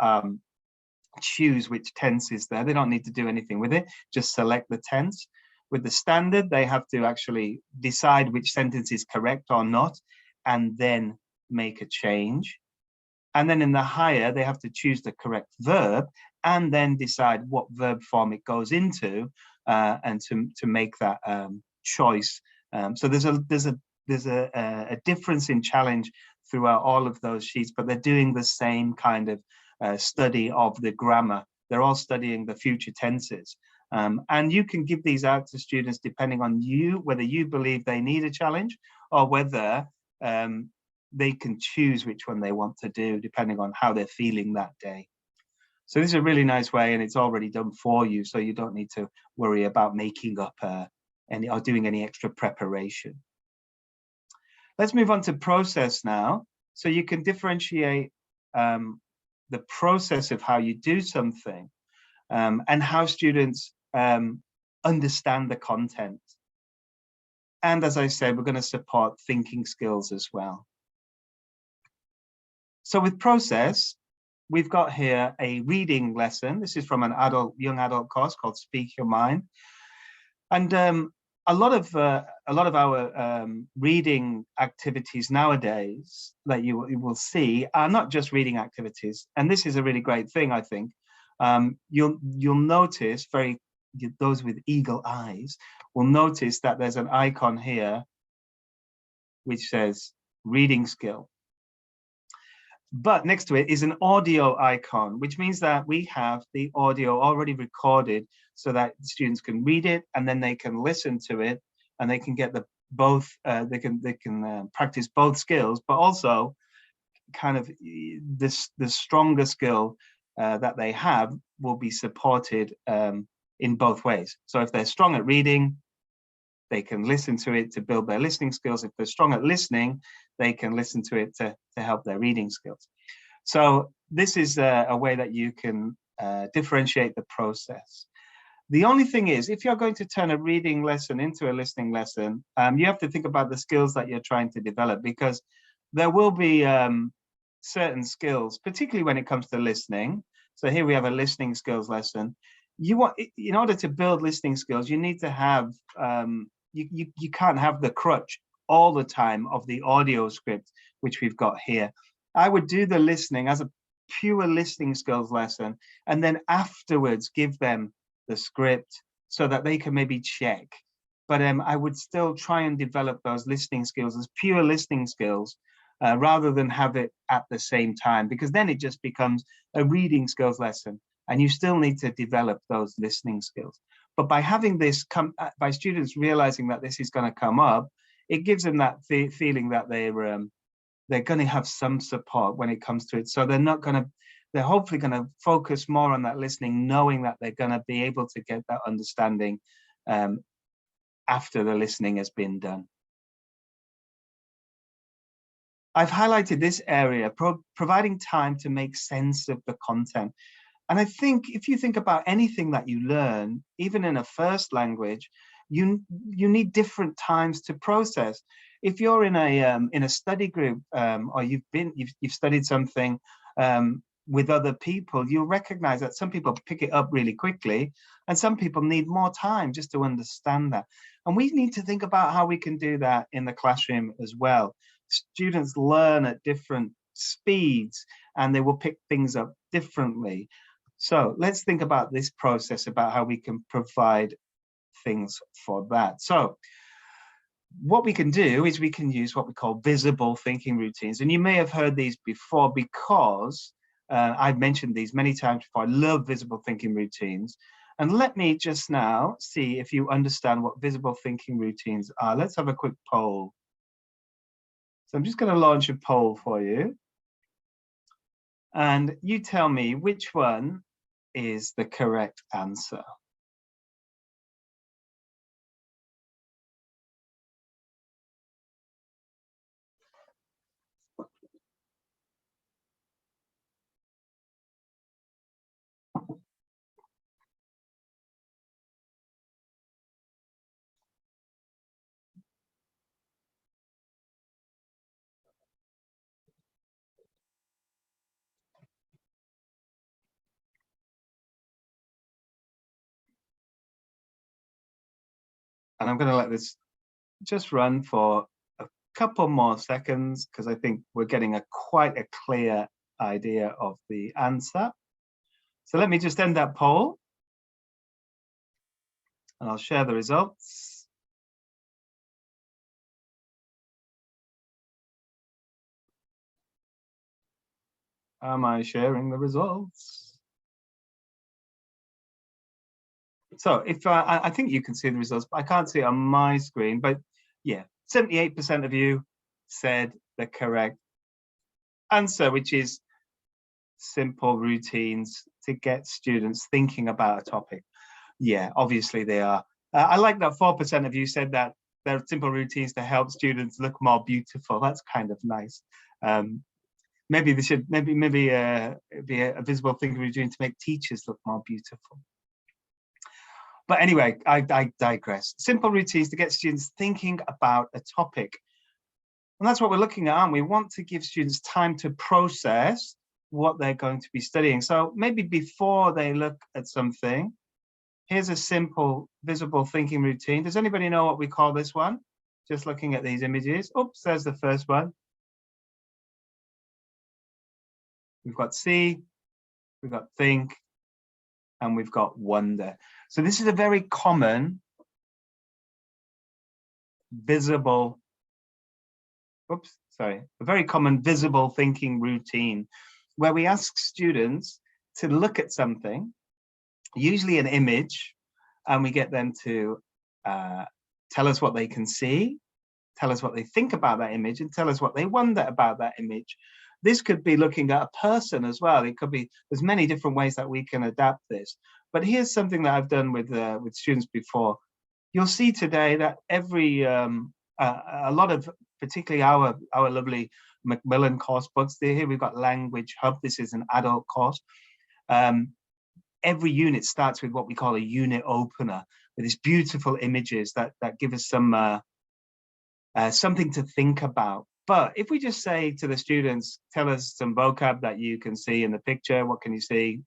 choose which tense is there. They don't need to do anything with it, just select the tense. With the standard, they have to actually decide which sentence is correct or not, and then make a change. And then in the higher, they have to choose the correct verb and then decide what verb form it goes into, and to make that choice. So there's a difference in challenge throughout all of those sheets, but they're doing the same kind of study of the grammar. They're all studying the future tenses. And you can give these out to students depending on whether you believe they need a challenge or whether they can choose which one they want to do depending on how they're feeling that day. So this is a really nice way, and it's already done for you, so you don't need to worry about making up or doing any extra preparation. Let's move on to process now. So you can differentiate the process of how you do something and how students understand the content. And as I said, we're going to support thinking skills as well. So with process, we've got here a reading lesson. This is from an young adult course called Speak Your Mind. And a lot of our reading activities nowadays that you will see are not just reading activities. And this is a really great thing, I think. You'll notice, those with eagle eyes will notice that there's an icon here which says reading skill. But next to it is an audio icon, which means that we have the audio already recorded so that students can read it and then they can listen to it and they can get they can practice both skills, but also kind of the stronger skill that they have will be supported in both ways. So if they're strong at reading, they can listen to it to build their listening skills. If they're strong at listening, they can listen to it to help their reading skills. So this is a way that you can differentiate the process. The only thing is, if you're going to turn a reading lesson into a listening lesson, you have to think about the skills that you're trying to develop, because there will be certain skills, particularly when it comes to listening. So here we have a listening skills lesson. In order to build listening skills, you need to have, you can't have the crutch all the time of the audio script, which we've got here. I would do the listening as a pure listening skills lesson, and then afterwards give them the script so that they can maybe check but I would still try and develop those listening skills as pure listening skills, rather than have it at the same time, because then it just becomes a reading skills lesson, and you still need to develop those listening skills. But by having this come, by students realizing that this is going to come up, it gives them that feeling that they're going to have some support when it comes to it. So they're hopefully going to focus more on that listening, knowing that they're going to be able to get that understanding after the listening has been done. I've highlighted this area, providing time to make sense of the content. And I think if you think about anything that you learn, even in a first language, you need different times to process. If you're in a study group, or you've studied something with other people, you'll recognize that some people pick it up really quickly, and some people need more time just to understand that. And we need to think about how we can do that in the classroom as well. Students learn at different speeds, and they will pick things up differently. So let's think about this process, about how we can provide things for that. So what we can do is we can use what we call visible thinking routines. And you may have heard these before, because I've mentioned these many times before. I love visible thinking routines. And let me just now see if you understand what visible thinking routines are. Let's have a quick poll. So I'm just going to launch a poll for you. And you tell me which one is the correct answer. And I'm going to let this just run for a couple more seconds, because I think we're getting quite a clear idea of the answer. So let me just end that poll, and I'll share the results. Am I sharing the results? So if I think you can see the results, but I can't see it on my screen. But yeah, 78% of you said the correct answer, which is simple routines to get students thinking about a topic. Yeah, obviously they are. I like that 4% of you said that they're simple routines to help students look more beautiful. That's kind of nice. Maybe they should maybe be a visible thinking routine to make teachers look more beautiful. But anyway, I digress. Simple routines to get students thinking about a topic. And that's what we're looking at, aren't we? We want to give students time to process what they're going to be studying. So maybe before they look at something, here's a simple visible thinking routine. Does anybody know what we call this one? Just looking at these images. Oops, there's the first one. We've got see, we've got think, and we've got wonder. So this is a very common visible, a very common visible thinking routine, where we ask students to look at something, usually an image, and we get them to tell us what they can see, tell us what they think about that image, and tell us what they wonder about that image. This could be looking at a person as well. It could be, there's many different ways that we can adapt this. But here's something that I've done with students before. You'll see today that every, a lot of, particularly our lovely Macmillan course books, here we've got Language Hub. This is an adult course. Every unit starts with what we call a unit opener, with these beautiful images that give us some something to think about. But if we just say to the students, tell us some vocab that you can see in the picture, what can you see?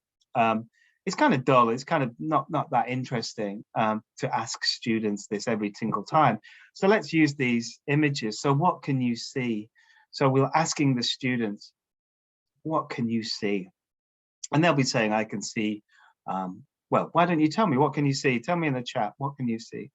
It's kind of dull. It's kind of not that interesting to ask students this every single time. So let's use these images. So what can you see? So we're asking the students, what can you see? And they'll be saying, I can see, well, why don't you tell me, what can you see? Tell me in the chat, what can you see?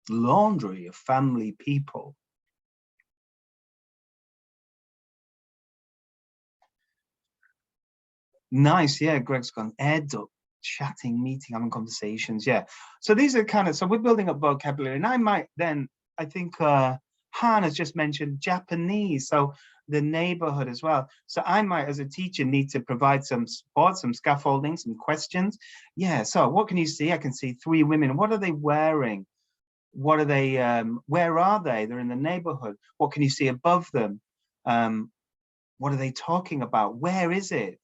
laundry of family people. Nice, yeah, Greg's gone, aired up, chatting, meeting, having conversations, yeah. So these are kind of, so we're building up vocabulary, and I might then, I think Han has just mentioned Japanese, so the neighborhood as well. So I might, as a teacher, need to provide some support, some scaffolding, some questions. Yeah, so what can you see? I can see 3 women. What are they wearing? What are they, where are they? They're in the neighborhood. What can you see above them? What are they talking about? Where is it?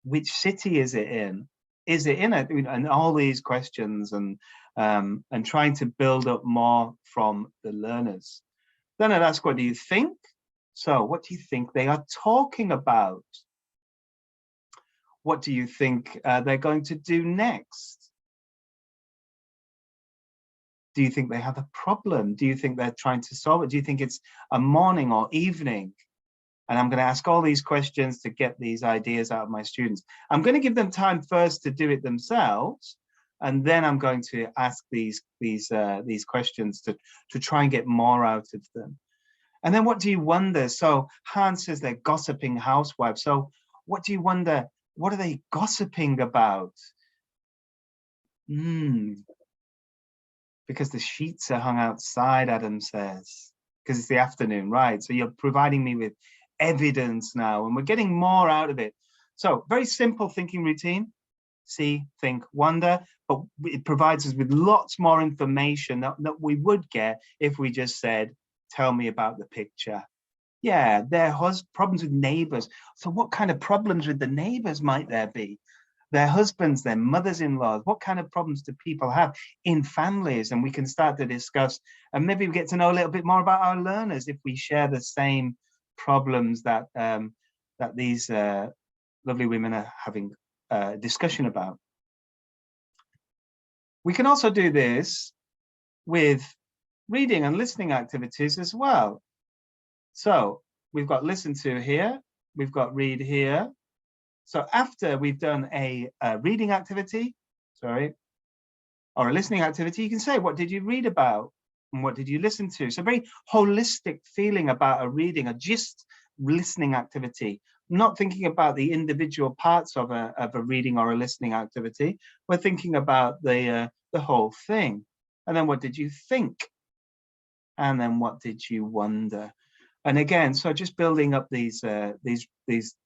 Which city is it in? Is it in it? And all these questions, and trying to build up more from the learners. Then I'd ask, what do you think? So what do you think they are talking about? What do you think they're going to do next? Do you think they have a problem? Do you think they're trying to solve it? Do you think it's a morning or evening? And I'm going to ask all these questions to get these ideas out of my students. I'm going to give them time first to do it themselves, and then I'm going to ask these questions to try and get more out of them. And then what do you wonder? So Hans says they're gossiping housewives. So what do you wonder? What are they gossiping about? Because the sheets are hung outside, Adam says, because it's the afternoon, right? So you're providing me with evidence now, and we're getting more out of it. So very simple thinking routine: see, think, wonder, but it provides us with lots more information that we would get if we just said, tell me about the picture. Yeah, there was problems with neighbors. So what kind of problems with the neighbors might there be? Their husbands, their mothers-in-law, what kind of problems do people have in families? And we can start to discuss, and maybe we get to know a little bit more about our learners if we share the same problems that that these lovely women are having a discussion about. We can also do this with reading and listening activities as well. So we've got listen to here, we've got read here. So after we've done a reading activity, or a listening activity, you can say, what did you read about? And what did you listen to? So very holistic feeling about a reading, a just listening activity, not thinking about the individual parts of a reading or a listening activity. We're thinking about the whole thing. And then what did you think? And then what did you wonder? And again, so just building up these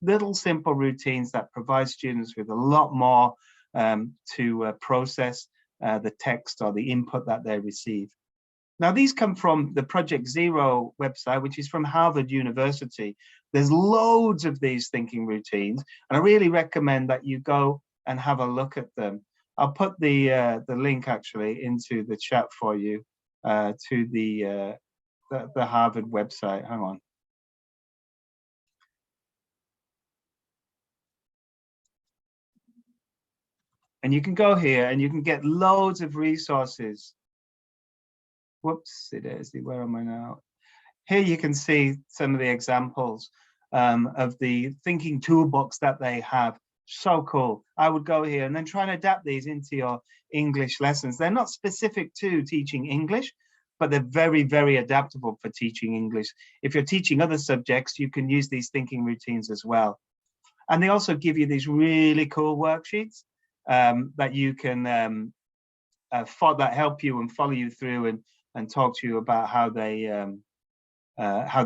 little simple routines that provide students with a lot more to process the text or the input that they receive. Now, these come from the Project Zero website, which is from Harvard University. There's loads of these thinking routines, and I really recommend that you go and have a look at them. I'll put the link actually into the chat for you to the Harvard website. Hang on. And you can go here and you can get loads of resources. Whoops, it is. Where am I now? Here you can see some of the examples of the thinking toolbox that they have. So cool. I would go here and then try and adapt these into your English lessons. They're not specific to teaching English, but they're very, very adaptable for teaching English. If you're teaching other subjects, you can use these thinking routines as well. And they also give you these really cool worksheets that you can that help you and follow you through and talk to you about how they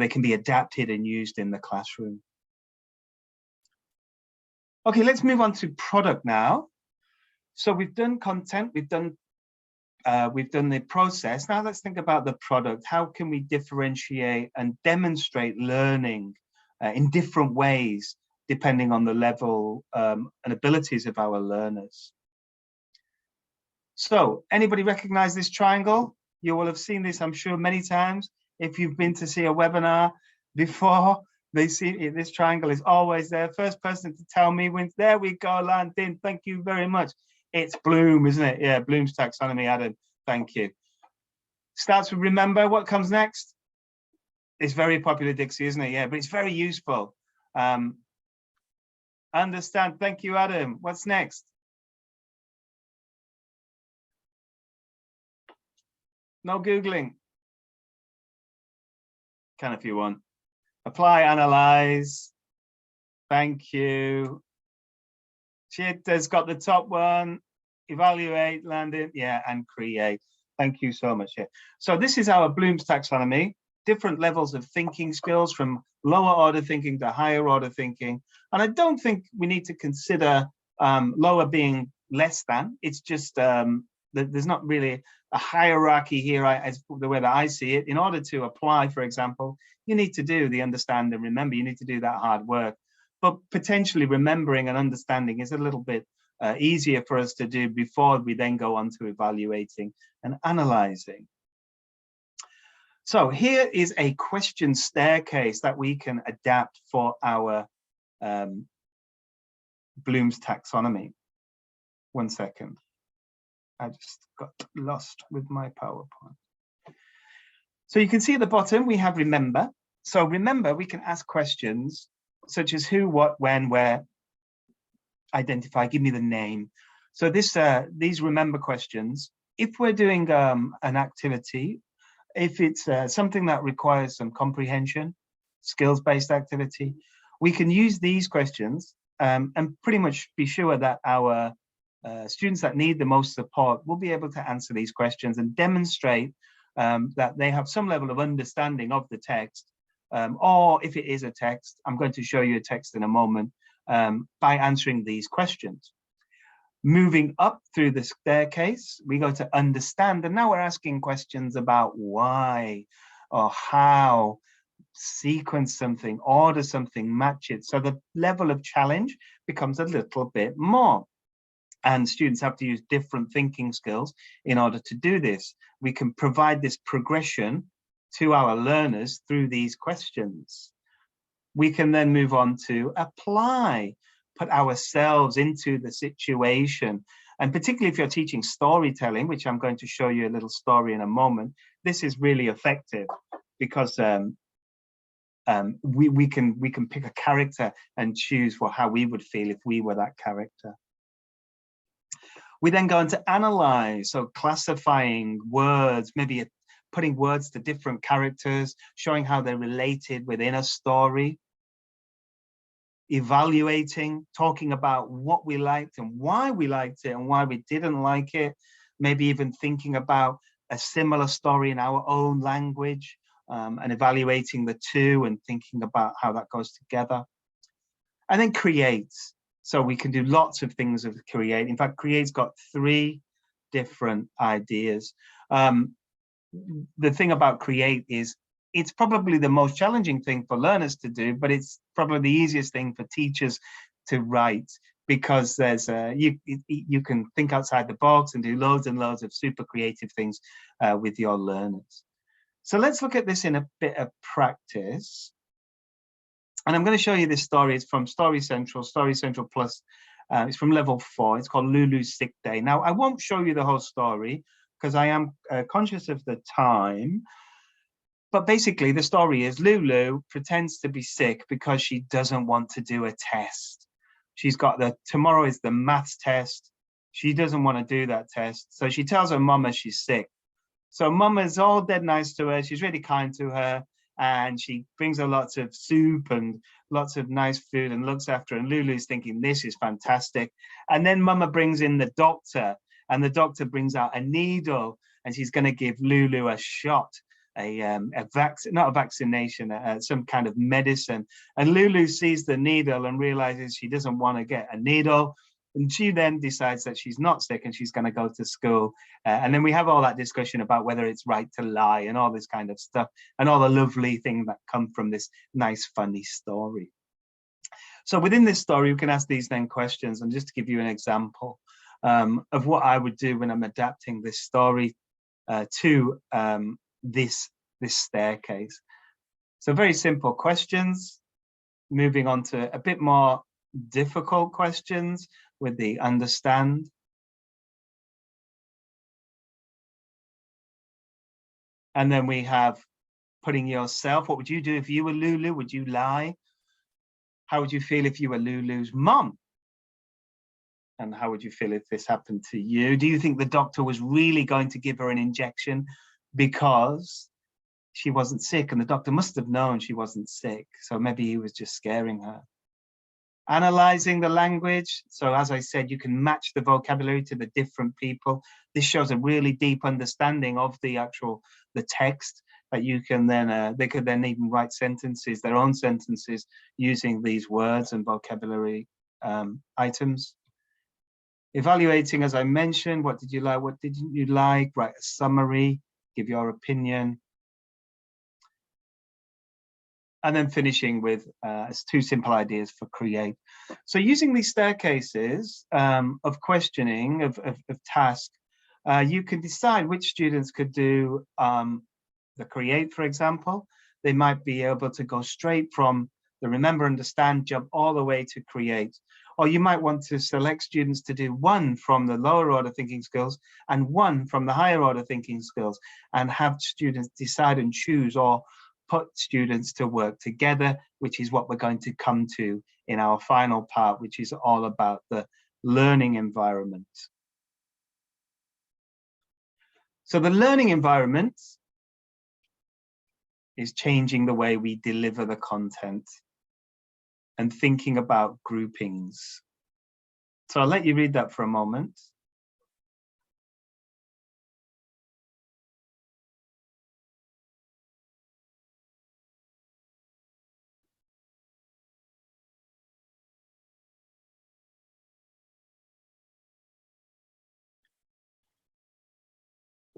can be adapted and used in the classroom. Okay, let's move on to product now. So we've done content, we've done the process. Now let's think about the product. How can we differentiate and demonstrate learning in different ways, depending on the level and abilities of our learners? So anybody recognize this triangle? You will have seen this, I'm sure, many times. If you've been to see a webinar before, they see it, this triangle is always there. First person to tell me wins. There we go, Landin. Thank you very much. It's Bloom, isn't it? Yeah, Bloom's taxonomy, Adam. Thank you. Starts with remember. What comes next? It's very popular, Dixie, isn't it? Yeah, but it's very useful. Understand. Thank you, Adam. What's next? No Googling. Can if you want. Apply, analyze. Thank you. Chitta's got the top one. Evaluate, landing, yeah, and create. Thank you so much. Yeah. So this is our Bloom's taxonomy. Different levels of thinking skills, from lower order thinking to higher order thinking. And I don't think we need to consider lower being less than. It's just there's not really a hierarchy here, as the way that I see it. In order to apply, for example, you need to do the understand and remember. You need to do that hard work. But potentially remembering and understanding is a little bit easier for us to do before we then go on to evaluating and analyzing. So here is a question staircase that we can adapt for our Bloom's taxonomy. 1 second. I just got lost with my PowerPoint. So you can see at the bottom, we have remember. So remember, we can ask questions such as who, what, when, where, identify, give me the name. So these remember questions, if we're doing an activity, if it's something that requires some comprehension, skills-based activity, we can use these questions and pretty much be sure that our students that need the most support will be able to answer these questions and demonstrate that they have some level of understanding of the text, or if it is a text, I'm going to show you a text in a moment, by answering these questions. Moving up through the staircase, we go to understand, and now we're asking questions about why or how, sequence something, order something, match it. So the level of challenge becomes a little bit more. And students have to use different thinking skills in order to do this. We can provide this progression to our learners through these questions. We can then move on to apply, put ourselves into the situation. And particularly if you're teaching storytelling, which I'm going to show you a little story in a moment, this is really effective because we can pick a character and choose for how we would feel if we were that character. We then go into analyze, so classifying words, maybe putting words to different characters, showing how they're related within a story. Evaluating, talking about what we liked and why we liked it and why we didn't like it. Maybe even thinking about a similar story in our own language, and evaluating the two and thinking about how that goes together. And then create. So we can do lots of things with create. In fact, create's got 3 different ideas. The thing about create is it's probably the most challenging thing for learners to do, but it's probably the easiest thing for teachers to write, because there's you can think outside the box and do loads and loads of super creative things with your learners. So let's look at this in a bit of practice. And I'm going to show you this story. It's from Story Central Plus. It's from level 4. It's called Lulu's Sick Day. Now, I won't show you the whole story because I am conscious of the time. But basically, the story is Lulu pretends to be sick because she doesn't want to do a test. She's got tomorrow is the maths test. She doesn't want to do that test. So she tells her mama she's sick. So mama's all dead nice to her. She's really kind to her. And she brings her lots of soup and lots of nice food and looks after her. And Lulu's thinking, this is fantastic. And then mama brings in the doctor, and the doctor brings out a needle, and she's going to give Lulu a shot, not a vaccination, some kind of medicine. And Lulu sees the needle and realizes she doesn't want to get a needle. And she then decides that she's not sick and she's going to go to school. And then we have all that discussion about whether it's right to lie and all this kind of stuff and all the lovely things that come from this nice, funny story. So within this story, we can ask these then questions. And just to give you an example of what I would do when I'm adapting this story to this staircase. So very simple questions, moving on to a bit more difficult questions with the understand. And then we have putting yourself. What would you do if you were Lulu? Would you lie? How would you feel if you were Lulu's mom? And how would you feel if this happened to you? Do you think the doctor was really going to give her an injection because she wasn't sick, and the doctor must have known she wasn't sick. So maybe he was just scaring her. Analyzing the language. So as I said, you can match the vocabulary to the different people. This shows a really deep understanding of the text that you can then, they could then even write sentences, their own sentences, using these words and vocabulary items. Evaluating, as I mentioned, what did you like, what didn't you like, write a summary, give your opinion. And then finishing with 2 simple ideas for create. So using these staircases of questioning, of task, you can decide which students could do the create, for example. They might be able to go straight from the remember, understand, jump all the way to create. Or you might want to select students to do 1 from the lower order thinking skills and 1 from the higher order thinking skills, and have students decide and choose, or put students to work together, which is what we're going to come to in our final part, which is all about the learning environment. So the learning environment is changing the way we deliver the content and thinking about groupings. So I'll let you read that for a moment.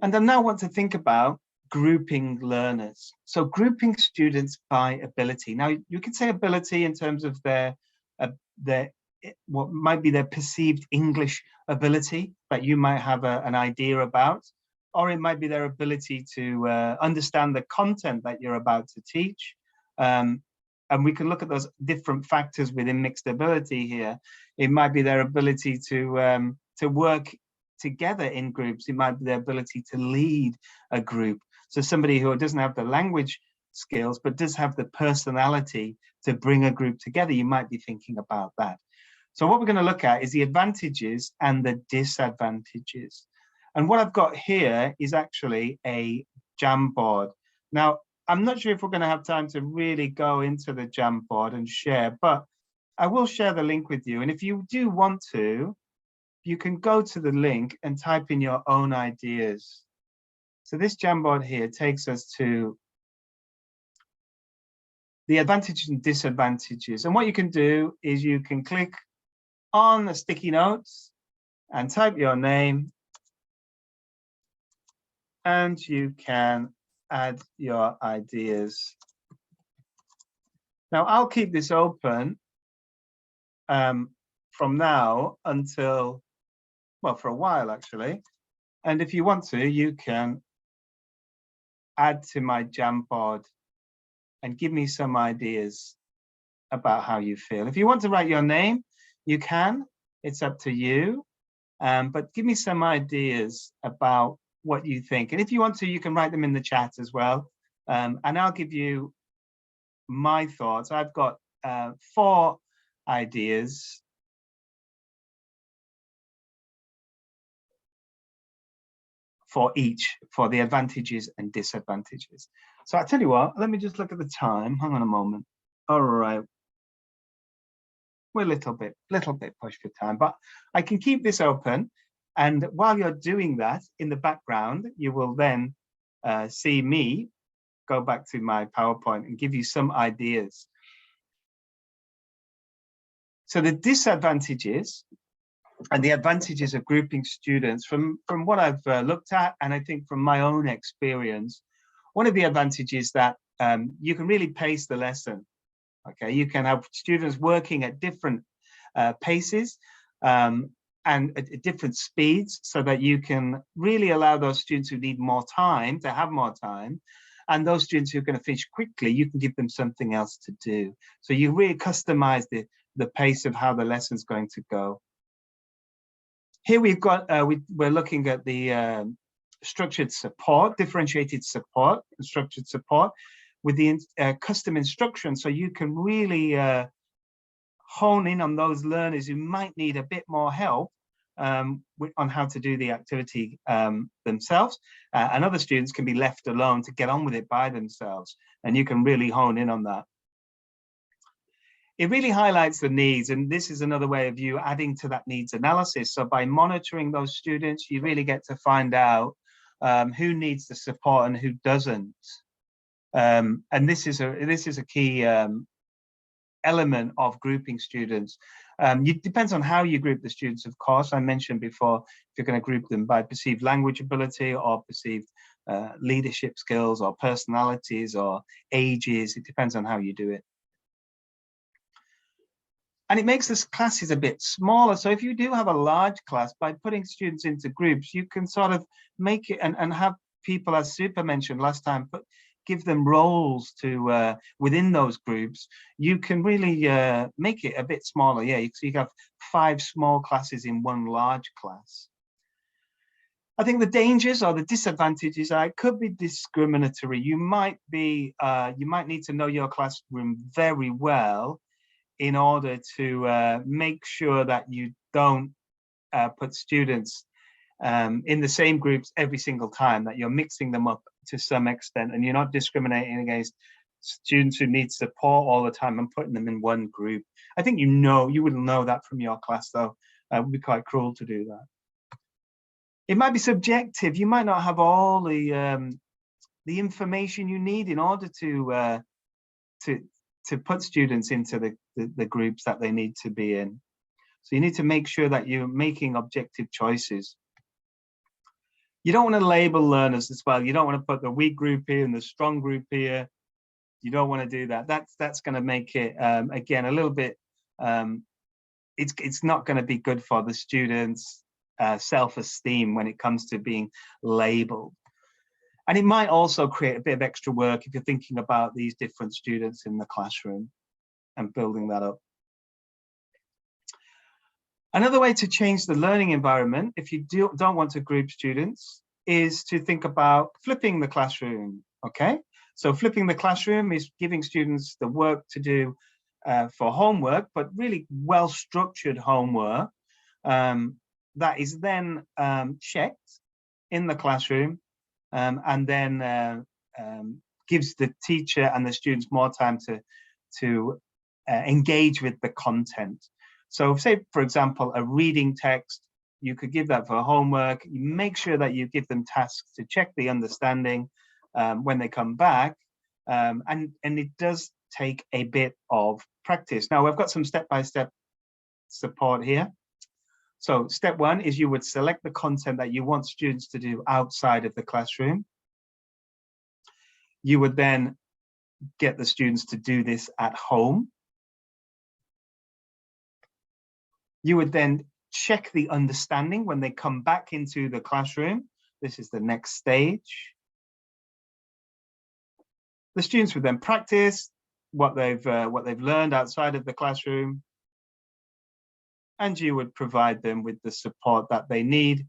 And I now want to think about grouping learners. So grouping students by ability. Now you can say ability in terms of their what might be their perceived English ability that you might have an idea about, or it might be their ability to understand the content that you're about to teach. And we can look at those different factors within mixed ability here. It might be their ability to work together in groups. It might be their ability to lead a group. So somebody who doesn't have the language skills, but does have the personality to bring a group together, you might be thinking about that. So what we're going to look at is the advantages and the disadvantages. And what I've got here is actually a Jamboard. Now, I'm not sure if we're going to have time to really go into the Jamboard and share, but I will share the link with you. And if you do want to, you can go to the link and type in your own ideas. So this Jamboard here takes us to the advantages and disadvantages. And what you can do is you can click on the sticky notes and type your name, and you can add your ideas. Now I'll keep this open from now until, well, for a while actually. And if you want to, you can add to my Jamboard and give me some ideas about how you feel. If you want to write your name, you can, it's up to you. But give me some ideas about what you think. And if you want to, you can write them in the chat as well. And I'll give you my thoughts. I've got 4 ideas. For each, for the advantages and disadvantages. So I tell you what, let me just look at the time. Hang on a moment. All right. We're a little bit pushed for time, but I can keep this open. And while you're doing that in the background, you will then see me go back to my PowerPoint and give you some ideas. So the disadvantages and the advantages of grouping students, from what I've looked at, and I think from my own experience, one of the advantages that you can really pace the lesson. Okay, you can have students working at different paces and at different speeds, so that you can really allow those students who need more time to have more time, and those students who are going to finish quickly, you can give them something else to do. So you really customize the pace of how the lesson's going to go. Here we've got, we're looking at the structured support, differentiated support, and structured support with the custom instruction. So you can really hone in on those learners who might need a bit more help on how to do the activity themselves, and other students can be left alone to get on with it by themselves, and you can really hone in on that. It really highlights the needs, and this is another way of you adding to that needs analysis. So by monitoring those students, you really get to find out who needs the support and who doesn't. And this is a key element of grouping students. It depends on how you group the students, of course. I mentioned before, if you're going to group them by perceived language ability or perceived leadership skills or personalities or ages, it depends on how you do it. And it makes the classes a bit smaller. So if you do have a large class, by putting students into groups, you can sort of make it and have people, as Super mentioned last time, give them roles to within those groups. You can really make it a bit smaller. Yeah, so you have 5 small classes in one large class. I think the dangers or the disadvantages are it could be discriminatory. You might need to know your classroom very well in order to make sure that you don't put students in the same groups every single time, that you're mixing them up to some extent and you're not discriminating against students who need support all the time and putting them in one group. I think you wouldn't know that from your class, though. It would be quite cruel to do that. It might be subjective. You might not have all the information you need in order to put students into the groups that they need to be in. So you need to make sure that you're making objective choices. You don't want to label learners as well. You don't want to put the weak group here and the strong group here. You don't want to do that. That's going to make it, again, a little bit, it's not going to be good for the students' self-esteem when it comes to being labeled. And it might also create a bit of extra work if you're thinking about these different students in the classroom and building that up. Another way to change the learning environment, if you don't want to group students, is to think about flipping the classroom, okay? So flipping the classroom is giving students the work to do for homework, but really well-structured homework that is then checked in the classroom and then gives the teacher and the students more time to engage with the content. So say, for example, a reading text, you could give that for homework. You make sure that you give them tasks to check the understanding when they come back. And it does take a bit of practice. Now, we've got some step-by-step support here. So step 1 is you would select the content that you want students to do outside of the classroom. You would then get the students to do this at home. You would then check the understanding when they come back into the classroom. This is the next stage. The students would then practice what they've learned outside of the classroom, and you would provide them with the support that they need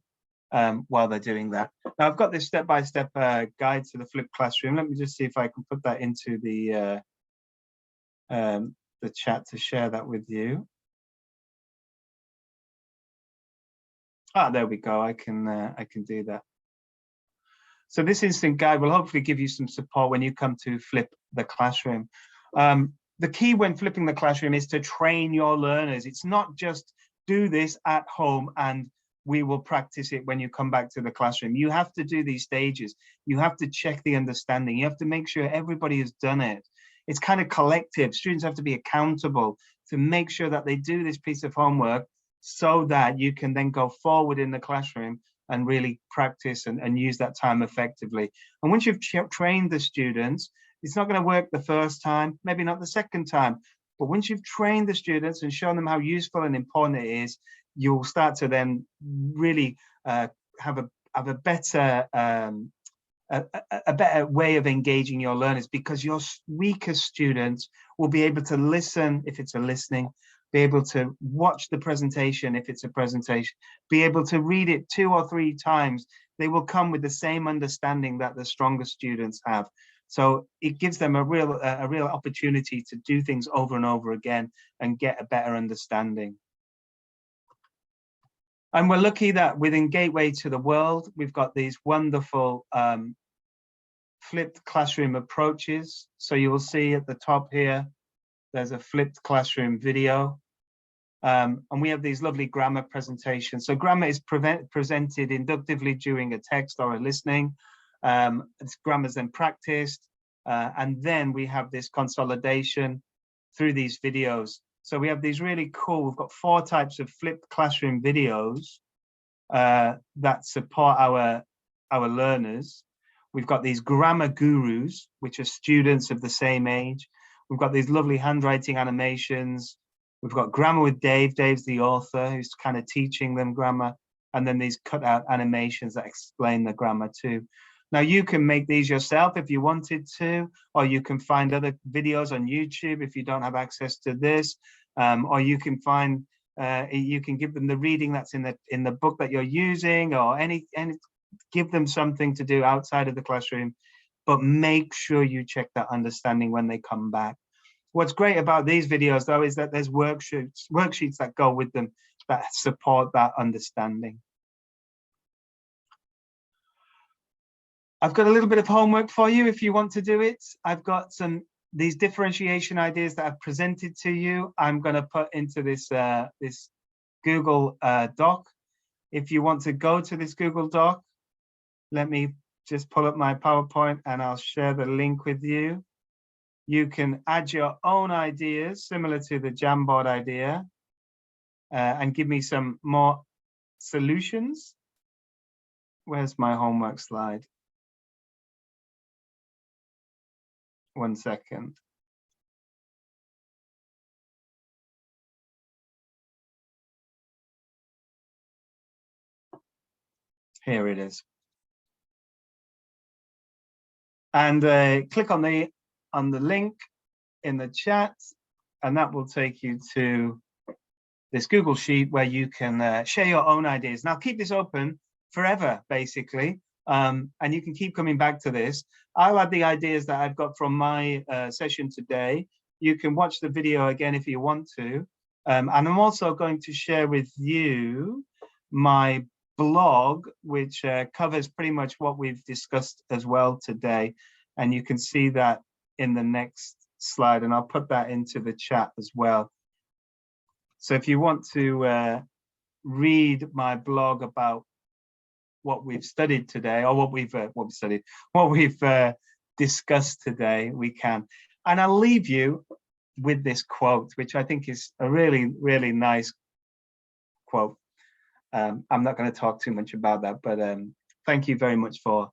while they're doing that. Now, I've got this step-by-step guide to the flipped classroom. Let me just see if I can put that into the chat to share that with you. Ah, there we go. I can do that. So this instant guide will hopefully give you some support when you come to flip the classroom. The key when flipping the classroom is to train your learners. It's not just do this at home and we will practice it when you come back to the classroom. You have to do these stages. You have to check the understanding. You have to make sure everybody has done it. It's kind of collective. Students have to be accountable to make sure that they do this piece of homework so that you can then go forward in the classroom and really practice and use that time effectively. And once you've trained the students, it's not going to work the first time, maybe not the second time, but once you've trained the students and shown them how useful and important it is, you'll start to then really have a better way of engaging your learners, because your weaker students will be able to listen if it's a listening, be able to watch the presentation if it's a presentation, be able to read it 2 or 3 times. They will come with the same understanding that the stronger students have. So it gives them a real opportunity to do things over and over again and get a better understanding. And we're lucky that within Gateway to the World, we've got these wonderful flipped classroom approaches. So you will see at the top here, there's a flipped classroom video. And we have these lovely grammar presentations. So grammar is presented inductively during a text or a listening. Grammar's then practiced. And then we have this consolidation through these videos. So we have these really cool, we've got 4 types of flipped classroom videos that support our learners. We've got these grammar gurus, which are students of the same age. We've got these lovely handwriting animations. We've got Grammar with Dave. Dave's the author who's kind of teaching them grammar. And then these cut out animations that explain the grammar too. Now you can make these yourself if you wanted to, or you can find other videos on YouTube if you don't have access to this, or you can find, you can give them the reading that's in the book that you're using, or any give them something to do outside of the classroom, but make sure you check that understanding when they come back. What's great about these videos though is that there's worksheets that go with them that support that understanding. I've got a little bit of homework for you if you want to do it. I've got these differentiation ideas that I've presented to you. I'm going to put into this this Google Doc. If you want to go to this Google Doc, let me just pull up my PowerPoint and I'll share the link with you. You can add your own ideas similar to the Jamboard idea and give me some more solutions. Where's my homework slide? 1 second. Here it is. And click on the link in the chat, and that will take you to this Google Sheet where you can share your own ideas. Now keep this open forever, basically, and you can keep coming back to this. I'll add the ideas that I've got from my session today. You can watch the video again if you want to. And I'm also going to share with you my blog, which covers pretty much what we've discussed as well today. And you can see that in the next slide, and I'll put that into the chat as well. So if you want to read my blog about what we've studied today, or what we've discussed today, we can. And I'll leave you with this quote, which I think is a really, really nice quote. I'm not going to talk too much about that, but thank you very much for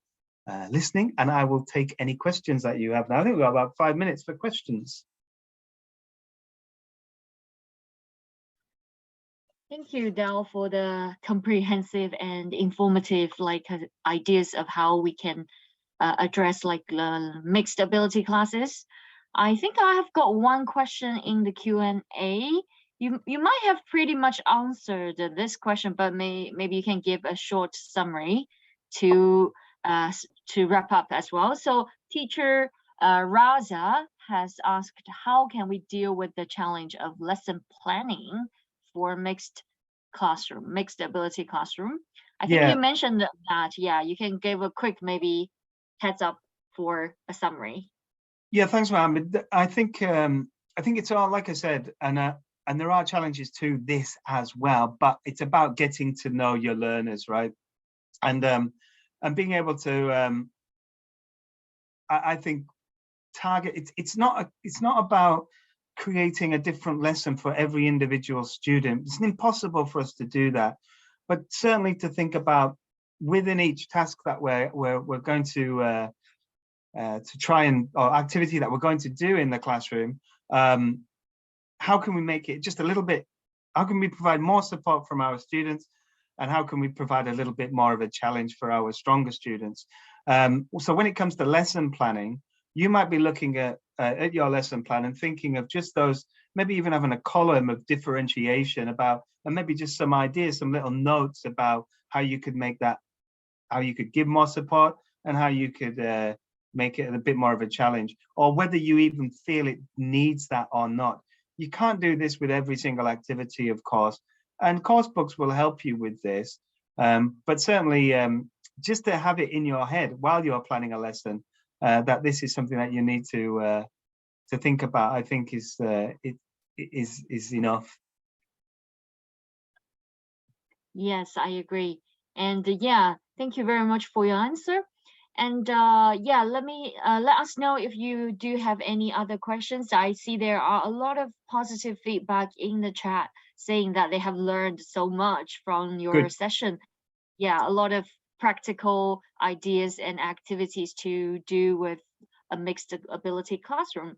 listening, and I will take any questions that you have now. I think we've got about 5 minutes for questions. Thank you, Dal, for the comprehensive and informative ideas of how we can address mixed ability classes. I think I have got one question in the Q&A. You might have pretty much answered this question, but maybe you can give a short summary to wrap up as well. So teacher Raza has asked, how can we deal with the challenge of lesson planning for mixed ability classroom? I think you mentioned that, yeah, you can give a quick maybe heads up for a summary. Yeah, thanks, Mohammed. I think it's all, like I said, and there are challenges to this as well, but it's about getting to know your learners, right? And being able to, I think, target. It's not about creating a different lesson for every individual student. It's impossible for us to do that, but certainly to think about within each task that we're going to try and, or activity that we're going to do in the classroom, how can we make it just a little bit, how can we provide more support from our students, and how can we provide a little bit more of a challenge for our stronger students? So when it comes to lesson planning, you might be looking at your lesson plan and thinking of just those, maybe even having a column of differentiation about, and maybe just some ideas, some little notes about how you could make that, how you could give more support, and how you could make it a bit more of a challenge, or whether you even feel it needs that or not. You can't do this with every single activity, of course, and course books will help you with this. But certainly, just to have it in your head while you're planning a lesson, that this is something that you need to think about, I think is enough. Yes, I agree. And yeah, thank you very much for your answer. And yeah, let us know if you do have any other questions. I see there are a lot of positive feedback in the chat saying that they have learned so much from your Good. session. Yeah, a lot of practical ideas and activities to do with a mixed ability classroom.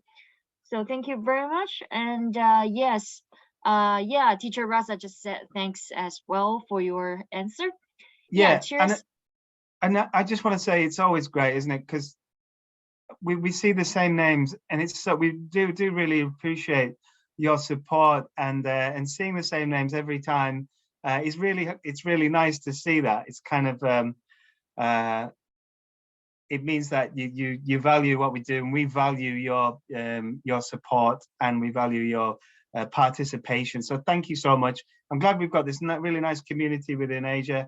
So thank you very much. And yes, yeah, Teacher Raza just said thanks as well for your answer. Yeah, cheers. And I just want to say it's always great, isn't it? Because we see the same names, and it's so we do really appreciate your support, and seeing the same names every time is really nice to see that. It's kind of it means that you value what we do, and we value your support, and we value your participation. So thank you so much. I'm glad we've got this really nice community within Asia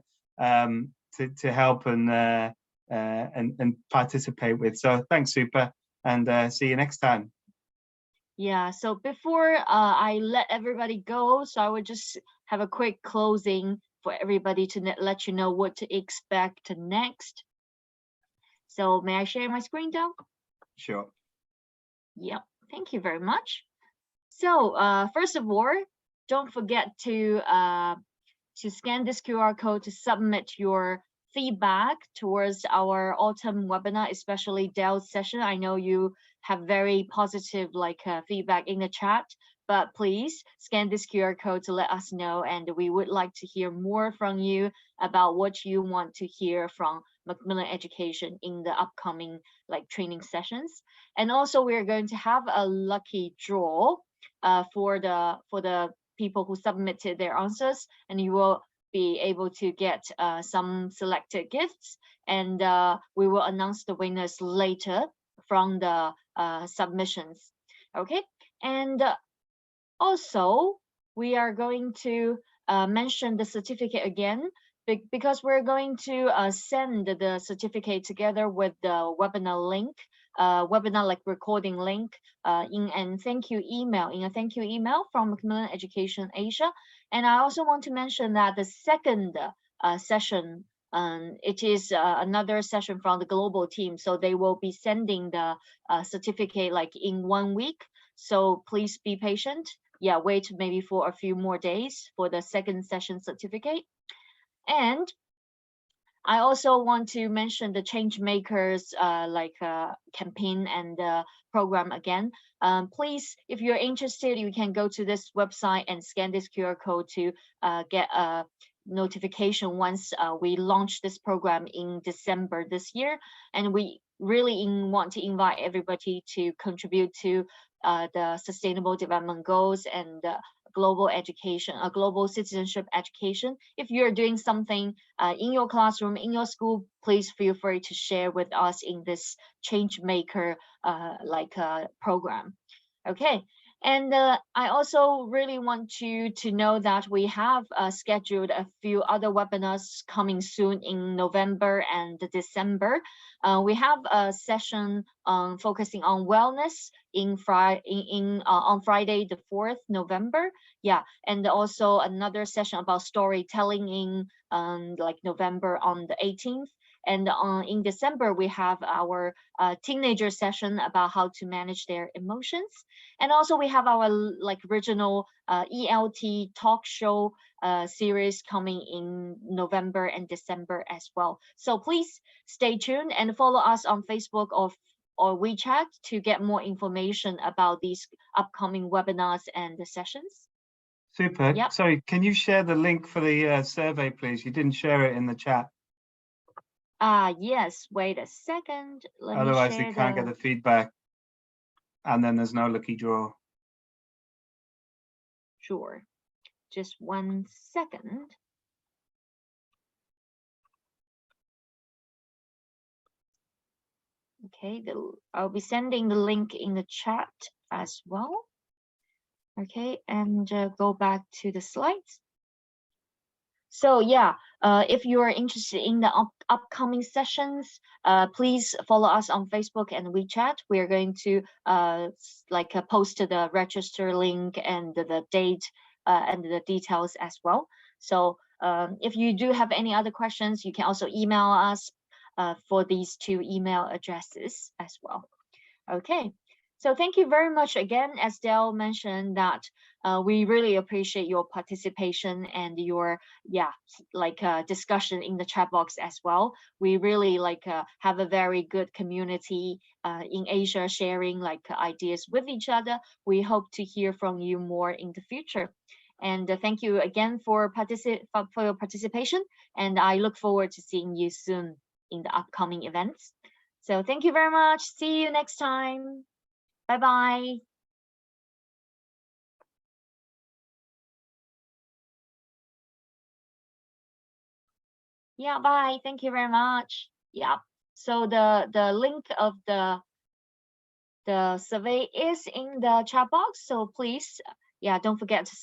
to help and participate with. So thanks, Super, and see you next time. Yeah, so before I let everybody go, so I would just have a quick closing for everybody to let you know what to expect next. So may I share my screen now? Sure. Yep, thank you very much. So first of all, don't forget to scan this QR code to submit your feedback towards our autumn webinar, especially Dell's session. I know you have very positive feedback in the chat, but please scan this QR code to let us know, and we would like to hear more from you about what you want to hear from Macmillan Education in the upcoming training sessions. And also we're going to have a lucky draw for the people who submitted their answers, and you will be able to get some selected gifts, and we will announce the winners later from the submissions. Okay, and also we are going to mention the certificate again, because we're going to send the certificate together with the webinar link, webinar recording link in a thank you email from Macmillan Education Asia. And I also want to mention that the second session, it is another session from the global team, so they will be sending the certificate in 1 week. So please be patient. Yeah, wait maybe for a few more days for the second session certificate. And I also want to mention the change makers campaign and program again. Please, if you're interested, you can go to this website and scan this QR code to get a notification once we launch this program in December this year. And we really want to invite everybody to contribute to the Sustainable Development Goals and global education, global citizenship education. If you're doing something in your classroom, in your school, please feel free to share with us in this change maker program. Okay. And I also really want you to know that we have scheduled a few other webinars coming soon in November and December. We have a session focusing on wellness on Friday, the 4th November. Yeah, and also another session about storytelling in November on the 18th. And in December, we have our teenager session about how to manage their emotions. And also we have our regional ELT talk show series coming in November and December as well. So please stay tuned and follow us on Facebook or WeChat to get more information about these upcoming webinars and the sessions. Super. Yep. Sorry, can you share the link for the survey, please? You didn't share it in the chat. Yes, wait a second. Otherwise, they can't get the feedback, and then there's no lucky draw. Sure. Just 1 second. Okay, I'll be sending the link in the chat as well. Okay, and go back to the slides. So yeah, if you are interested in the upcoming sessions, please follow us on Facebook and WeChat. We are going to post the register link and the date and the details as well. So if you do have any other questions, you can also email us for these 2 email addresses as well. Okay. So thank you very much again. As Dale mentioned, that we really appreciate your participation and your discussion in the chat box as well. We really have a very good community in Asia, sharing ideas with each other. We hope to hear from you more in the future. And thank you again for your participation. And I look forward to seeing you soon in the upcoming events. So thank you very much. See you next time. Bye-bye. Yeah, bye. Thank you very much. Yeah. So the link of the survey is in the chat box. So please, yeah, don't forget to